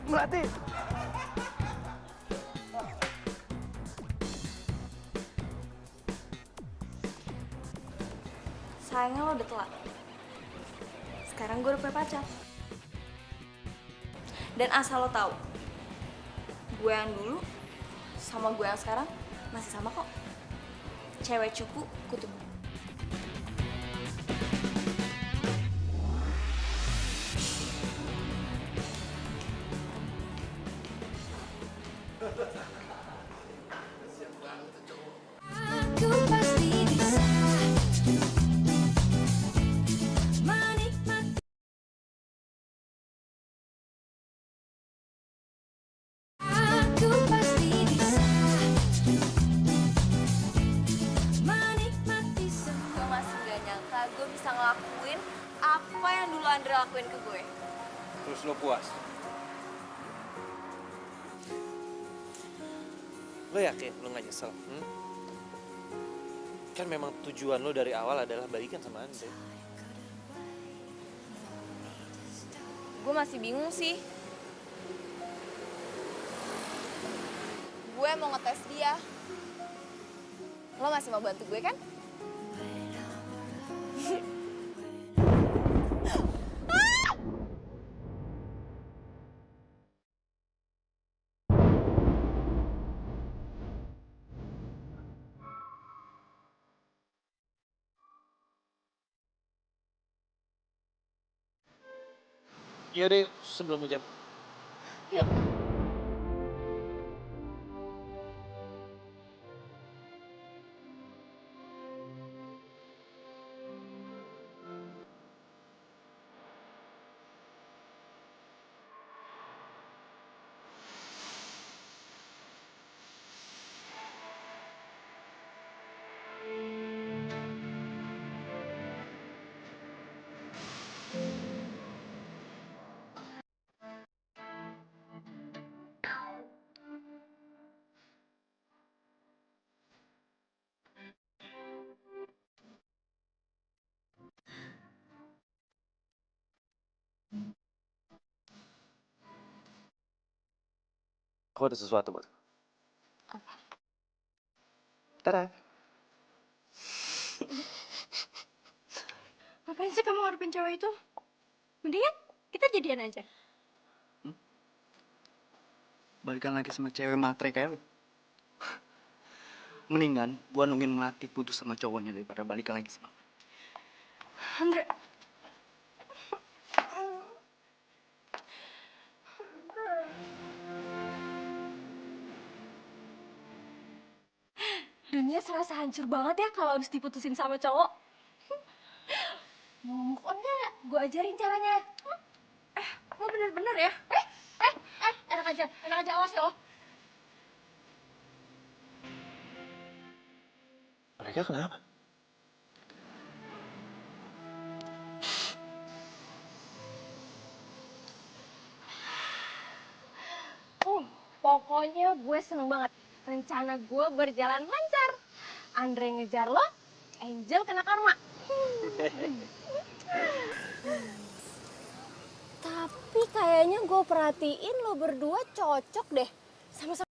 Melati! Sayangnya lo udah telat. Sekarang gue udah punya pacar. Dan asal lo tahu, gue yang dulu sama gue yang sekarang masih sama kok. Cewek cupu, kutu. Aku pasti bisa menikmati. Aku pasti bisa menikmati semua. Gue masih gak nyangka gue bisa ngelakuin apa yang dulu Andre lakuin ke gue. Terus lo puas? Lo yakin lo gak nyesel? Kan memang tujuan lo dari awal adalah balikan sama Andre. Gue masih bingung sih. Gue mau ngetes dia. Lo masih mau bantu gue kan? Iya deh, sebelum jam. Aku ada sesuatu buat. Apa? Tada. Ngapain sih kamu ngarepin cewek itu? Mendingan kita jadian aja. Balikan lagi sama cewek matre kayak lu. Mendingan gua nungguin Melati putus sama cowoknya daripada balikan lagi sama. Andre. Dunia serasa hancur banget ya kalau harus diputusin sama cowok. Mau move on nggak? Gue ajarin caranya. Lo bener-bener ya? Enak aja awas ya lo. Mereka kenapa? Pokoknya gue seneng banget. Rencana gue berjalan lancar. Andre ngejar lo, Angel kena karma. Tapi kayaknya gue perhatiin lo berdua cocok deh. Sama-sama.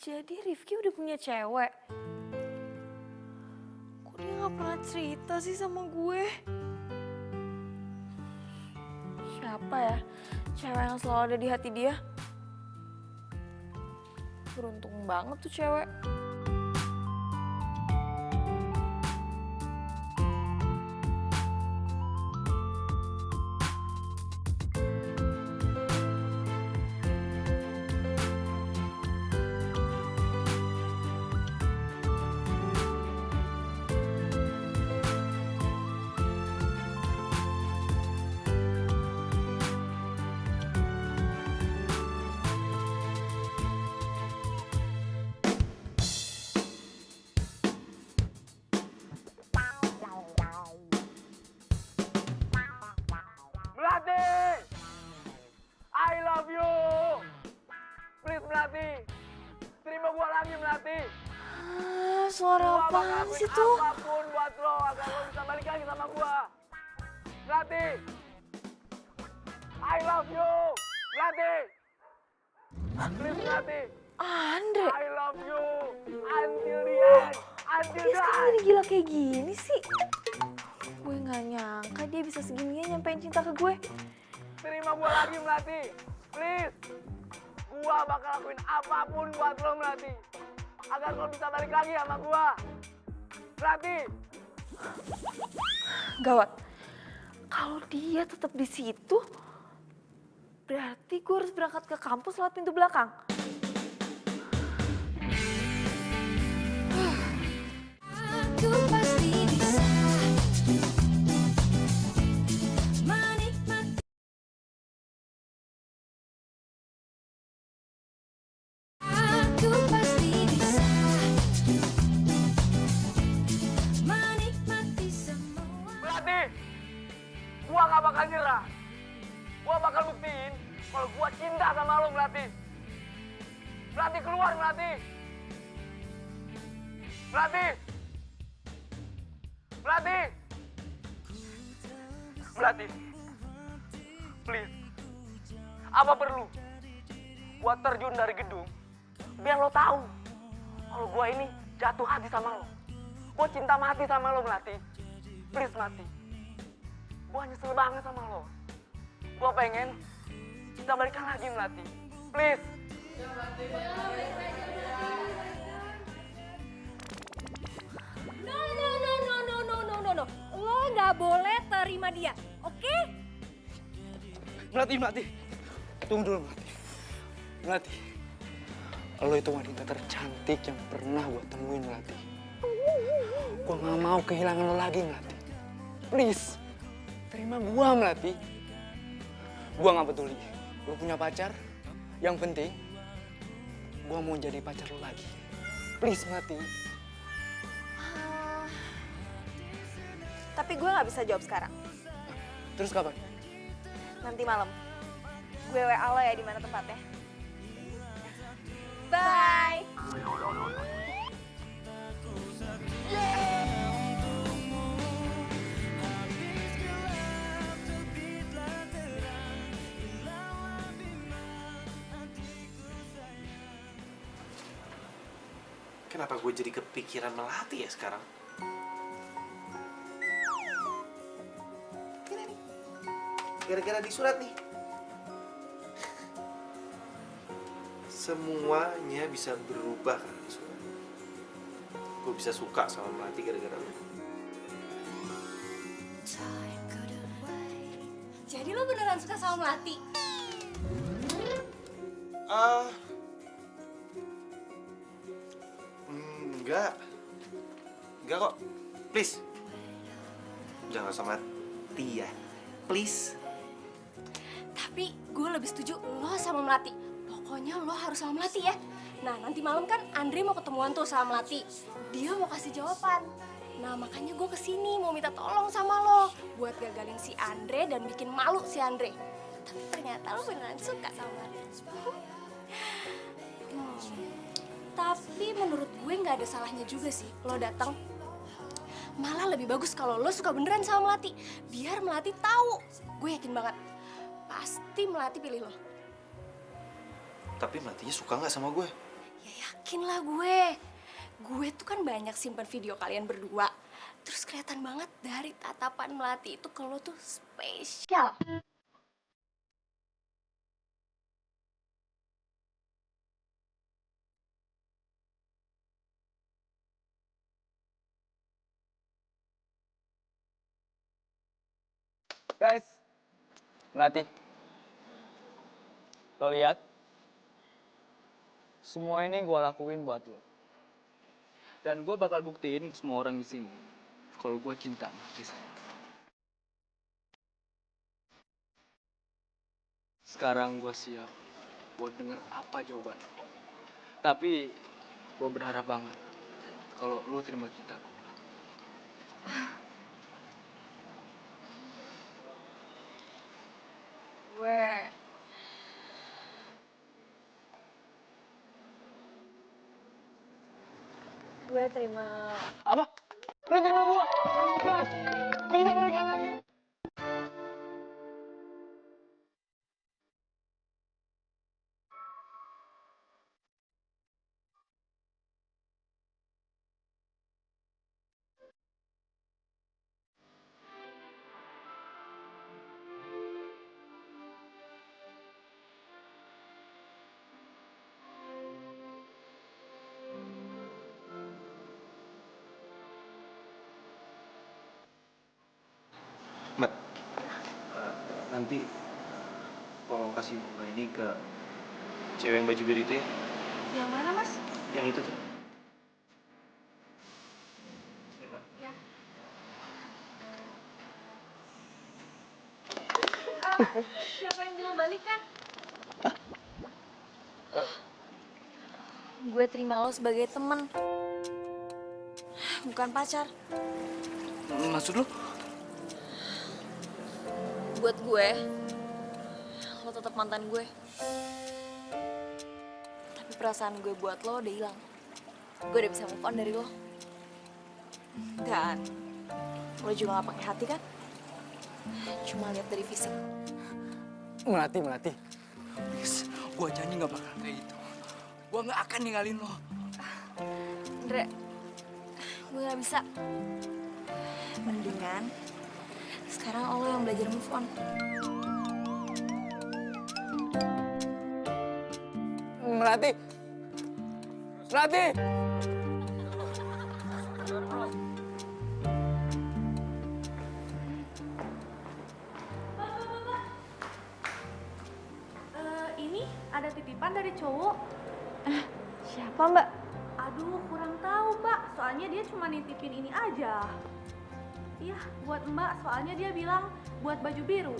Jadi Rifki udah punya cewek? Kok dia gak pernah cerita sih sama gue? Siapa ya cewek yang selalu ada di hati dia? Beruntung banget tuh cewek. Melati! I love you! Please Melati! Terima gua lagi Melati! Suara Gua bakal apaan lakuin sih tuh? apapun buat lo agar lo bisa balik lagi sama gua. Melati! I love you! Melati! Please Melati! Andre, I love you! Until the end! Until dia the sekarang end! jadi gila kayak gini sih. Gue gak nyangka dia bisa segininya nyampein cinta ke gue. Terima gua lagi Melati! Please! Gua bakal lakuin apapun buat lo Melati. Agar lo bisa balik lagi sama gua. Melati! Gawat. Kalau dia tetap di situ, berarti gue harus berangkat ke kampus lewat pintu belakang. Aku pasti bisa menikmati. Aku pasti bisa menikmati semua. Melati! Gua gak bakal nyerah. Gua bakal buktiin kalau gua cinta sama lo Melati. Melati keluar Melati! Melati! Melati! Melati! Please. Apa perlu gua terjun dari gedung biar lo tahu kalau gua ini jatuh hati sama lo. Gua cinta mati sama lo Melati. Please Melati. Gua nyesel banget sama lo. Gua pengen kita balikan lagi Melati. Please. No. Lo nggak boleh terima dia, oke? Melati. Tunggu dulu Melati. Melati. Lo itu wanita tercantik yang pernah gue temuin Melati. Gue gak mau kehilangan lo lagi Melati. Please. Terima gue Melati. Gue gak peduli. Lo punya pacar. Yang penting. Gue mau jadi pacar lo lagi. Please Melati. Tapi gue gak bisa jawab sekarang. Terus kapan? Nanti malam. Gue WA lo ya di mana tempatnya. Bye. Kenapa gue jadi kepikiran Melati ya sekarang? Ini nih. Gara-gara di surat nih. Semuanya bisa berubah kan di surat. Gue bisa suka sama Melati gara-gara lu. Jadi lo beneran suka sama Melati? Enggak kok. Please. Jangan sama Tia. Please. Tapi gue lebih setuju lo sama Melati. Pokoknya lo harus sama Melati ya. Nah nanti malam kan Andre mau ketemuan tuh sama Melati. Dia mau kasih jawaban. Nah makanya gue kesini mau minta tolong sama lo. Buat gagalin si Andre dan bikin malu si Andre. Tapi ternyata lo beneran suka sama Melati. Tapi menurut gue nggak ada salahnya juga sih lo datang. Malah lebih bagus kalau lo suka beneran sama Melati. Biar Melati tahu. Gue yakin banget. Pasti Melati pilih lo. Tapi Melatinya suka nggak sama gue? Ya yakin lah gue. Gue tuh kan banyak simpen video kalian berdua. Terus kelihatan banget dari tatapan Melati itu kalau tuh spesial. Guys, Melati. Lo lihat? Semua ini gue lakuin buat lo. Dan gue bakal buktiin ke semua orang di sini kalau gue cinta sama Tristan. Sekarang gue siap buat denger apa jawaban lo. Tapi gue berharap banget kalau lo terima cinta gue. Gue terima. Apa? Lo terima gue? Bisa balikan lagi? Mbak, nanti tolong kasih bunga ini ke cewek yang baju biru itu ya. Yang mana, Mas? Yang itu tuh. Siapa yang bilang balikan? Gue terima lo sebagai temen. Bukan pacar. Maksud lo? Buat gue, lo tetap mantan gue. Tapi perasaan gue buat lo udah hilang. Gue udah bisa move on dari lo. Dan lo juga gak pakai hati kan? Cuma lihat dari fisik. Melati. Please, gue janji gak bakal kayak gitu. Gue gak akan ninggalin lo. Andre, gue gak bisa. Mendingan sekarang lo yang belajar move on. Melati. Ini ada titipan dari cowok. Siapa mbak? Aduh, kurang tahu mbak. Soalnya dia cuma nitipin ini aja. Iya, buat mbak. Soalnya dia bilang buat baju biru.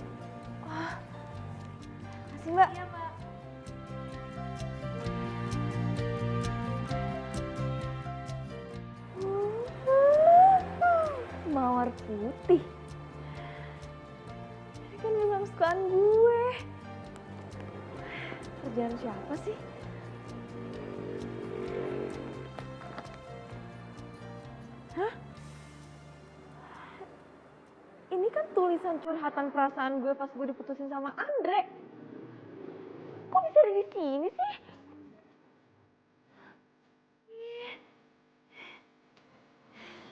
Kasih mbak. Iya mbak. Mawar putih. Ini kan memang kesukaan gue. Kerjaan siapa sih? Hah? Ini kan tulisan curhatan perasaan gue pas gue diputusin sama Andre. Kok bisa ada di sini sih?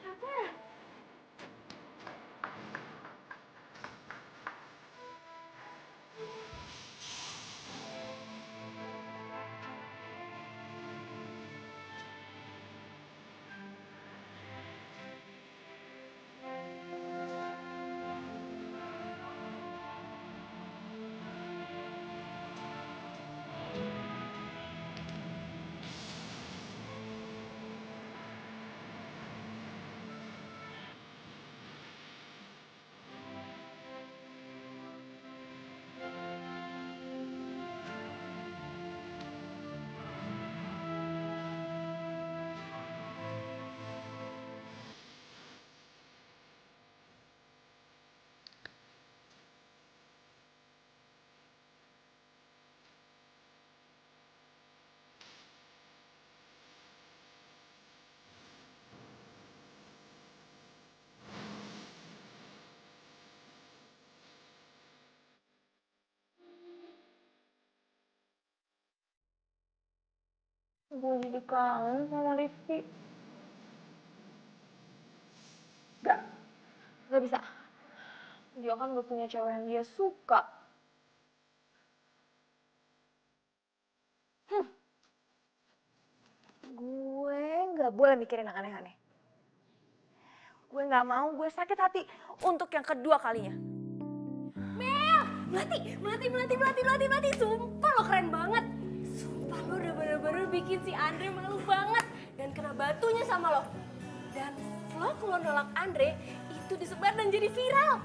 Siapa ya? Gue jadi kangen sama Rifki. Gak bisa. Dia kan gak punya cewek yang dia suka. Gue gak boleh mikirin yang aneh-aneh. Gue gak mau, gue sakit hati untuk yang kedua kalinya. Melati, sumpah lo keren banget. Sumpah lo udah bener-bener bikin si Andre malu banget dan kena batunya sama lo. Dan vlog lo nolak Andre itu disebar dan jadi viral.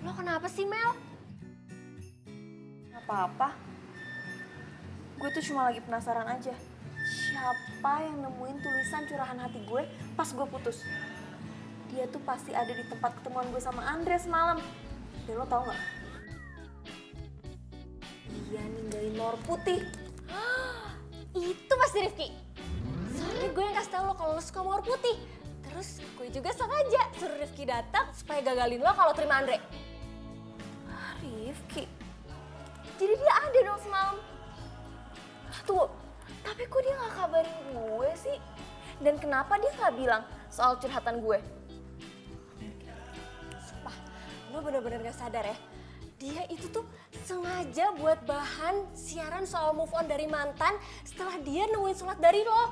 Lo kenapa sih Mel? Gak apa-apa. Gue tuh cuma lagi penasaran aja. Siapa yang nemuin tulisan curahan hati gue pas gue putus? Dia tuh pasti ada di tempat ketemuan gue sama Andre semalam. Dan lo tau gak? Dia ninggalin mawar putih. Itu pasti Rifki. Soalnya gue yang kasih tau lo kalau lo suka mawar putih. Terus gue juga sengaja suruh Rifki datang supaya gagalin lo kalau terima Andre. Rifki? Jadi dia ada dong semalam? Tunggu, tapi kok dia gak kabarin gue sih? Dan kenapa dia gak bilang soal curhatan gue? Sumpah, lo bener-bener gak sadar ya. Dia itu tuh sengaja buat bahan siaran soal move on dari mantan setelah dia nemuin surat dari lo.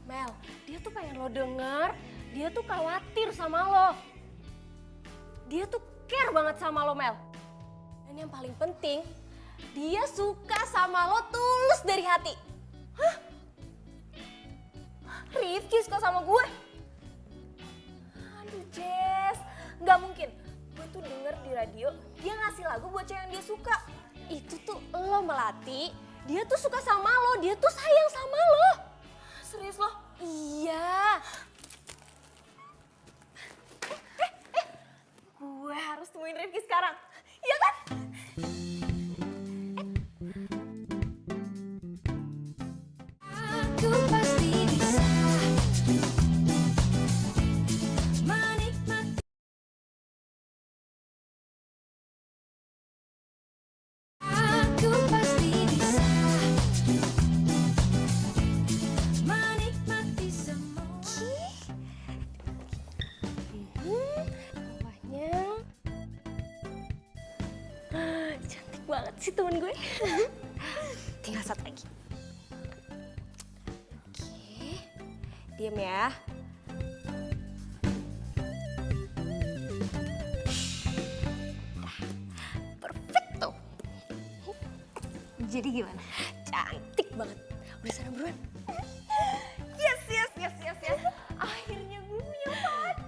Mel, dia tuh pengen lo denger, dia tuh khawatir sama lo. Dia tuh care banget sama lo, Mel. Dan yang paling penting, dia suka sama lo tulus dari hati. Hah? Rifki suka sama gue? Aduh Jess, gak mungkin. Gue tuh denger di radio, dia ngasih lagu buat cewek yang dia suka. Itu tuh lo Melati, dia tuh suka sama lo, dia tuh sayang sama lo. Serius lo? Iya. Gue harus temuin Rifki sekarang. Iya kan? Aku pasti bisa menikmati. Aku pasti bisa menikmati semua. Bawahnya. Cantik banget sih temen gue. Tinggal satu lagi. Oke, diam ya. Perfecto. Jadi gimana? Cantik banget. Udah sana buruan. Yes. Akhirnya gue punya pacar.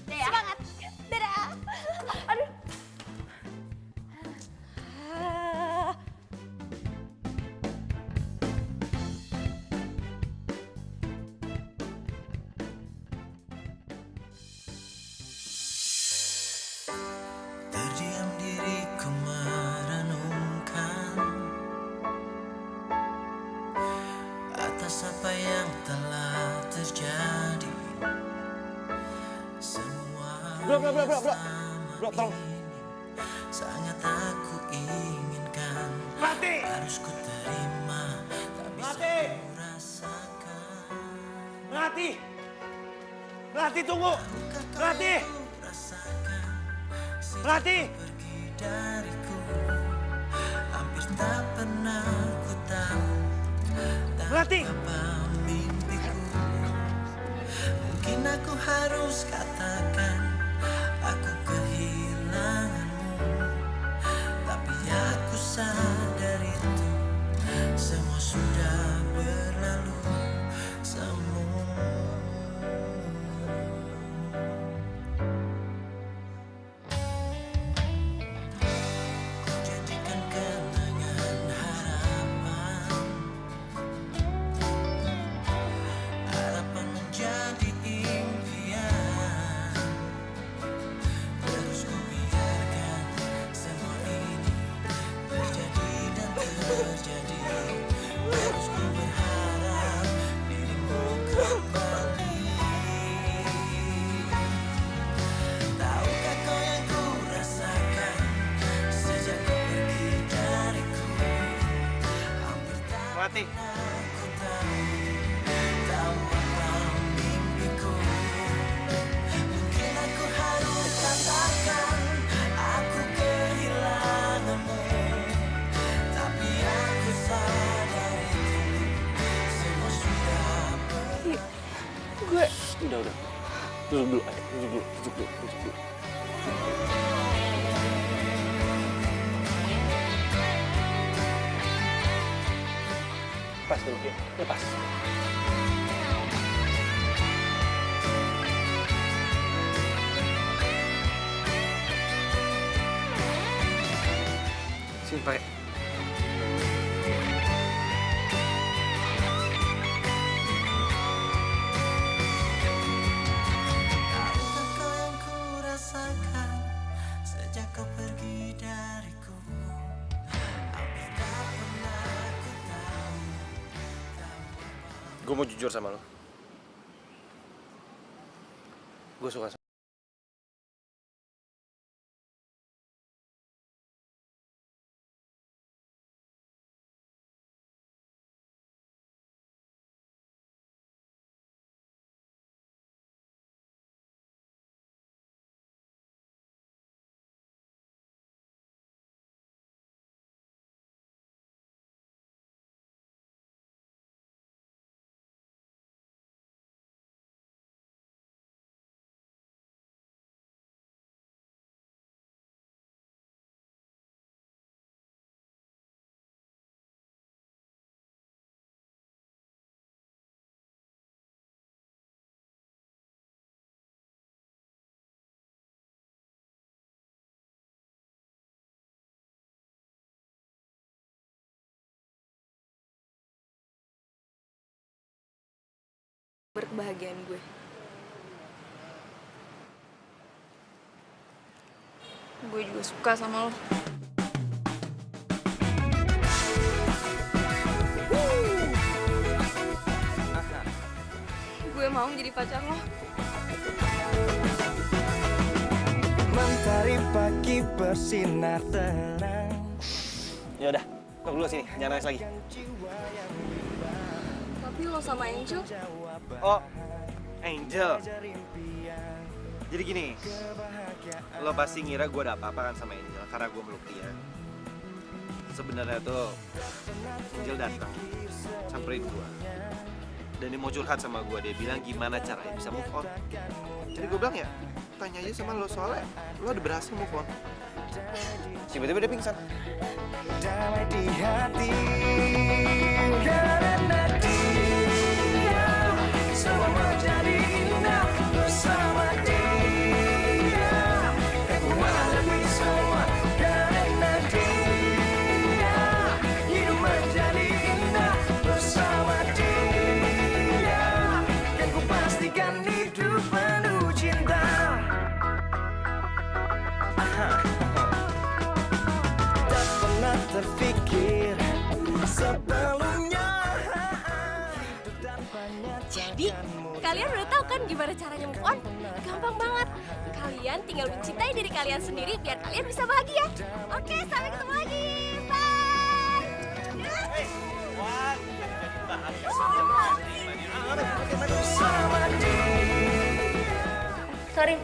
Semangat. Dadah. Aduh. Terdiam diriku merenungkan atas apa yang telah terjadi. Semua Bro, bersama tolong. ini sangat aku inginkan. Melati! Harus ku terima, tak bisa Melati! ku rasakan. Melati! Melati tunggu! Melati! Rasakan Melati! pergi dariku, hampir tak pernah ku tahu Melati! apa mimpiku. Mungkin aku harus katakan aku kehilanganmu, tapi aku sadar itu semua sudah berlalu semua. Jadikan kenangan harapan, harapan menjadi impian. Melati. Tahu apa mimpiku. Mungkin aku harus katakan aku kehilanganmu. Tapi aku sadar itu semua sudah Gue Udah. Duduk dulu, ayo. Duduk dulu. Lepas dulu ya, lepas. Sini pakai. Tahukah kau yang ku rasakan sejak kau pergi dariku? Hampir tak pernah ku tahu. Gue mau jujur sama lo. Gue suka sama Berkebahagiaan gue. Gue juga suka sama lo. Gue mau jadi pacar lo. Mentari pagi bersinar terang. Ya udah, tok dulu sini, jangan nangis lagi. Tapi lo sama Angel, Oh, Angel. Jadi gini, lo pasti ngira gue ada apa-apa kan sama Angel karena gue meluk dia. Sebenarnya tuh Angel datang, samperin gue. Dan dia mau curhat sama gue, dia bilang gimana caranya bisa move on. Jadi gue bilang ya, tanya aja sama lo soalnya lo udah berhasil move on. Tiba-tiba dia pingsan. Damai di hati karena dia semua menjadi indah bersama dia. Aku menghadapi semua karena dia hidup menjadi indah bersama dia. Dan ku pastikan hidup penuh cinta. Tak pernah terfikir sebelumnya. Jadi, kalian udah tahu kan gimana caranya move on? Gampang banget. Kalian tinggal mencintai diri kalian sendiri biar kalian bisa bahagia. Oke, sampai ketemu lagi. Bye. Sorry,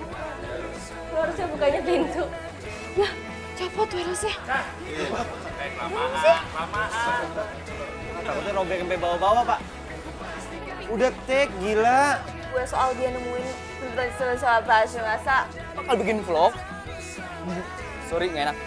lo harusnya bukanya pintu. Lah, copot wirelessnya. Takutnya robek sampai bawah-bawah, Pak. Udah take, gila. gue soal dia nemuin soal bahasa masa. Bakal bikin vlog. Sorry, nggak enak.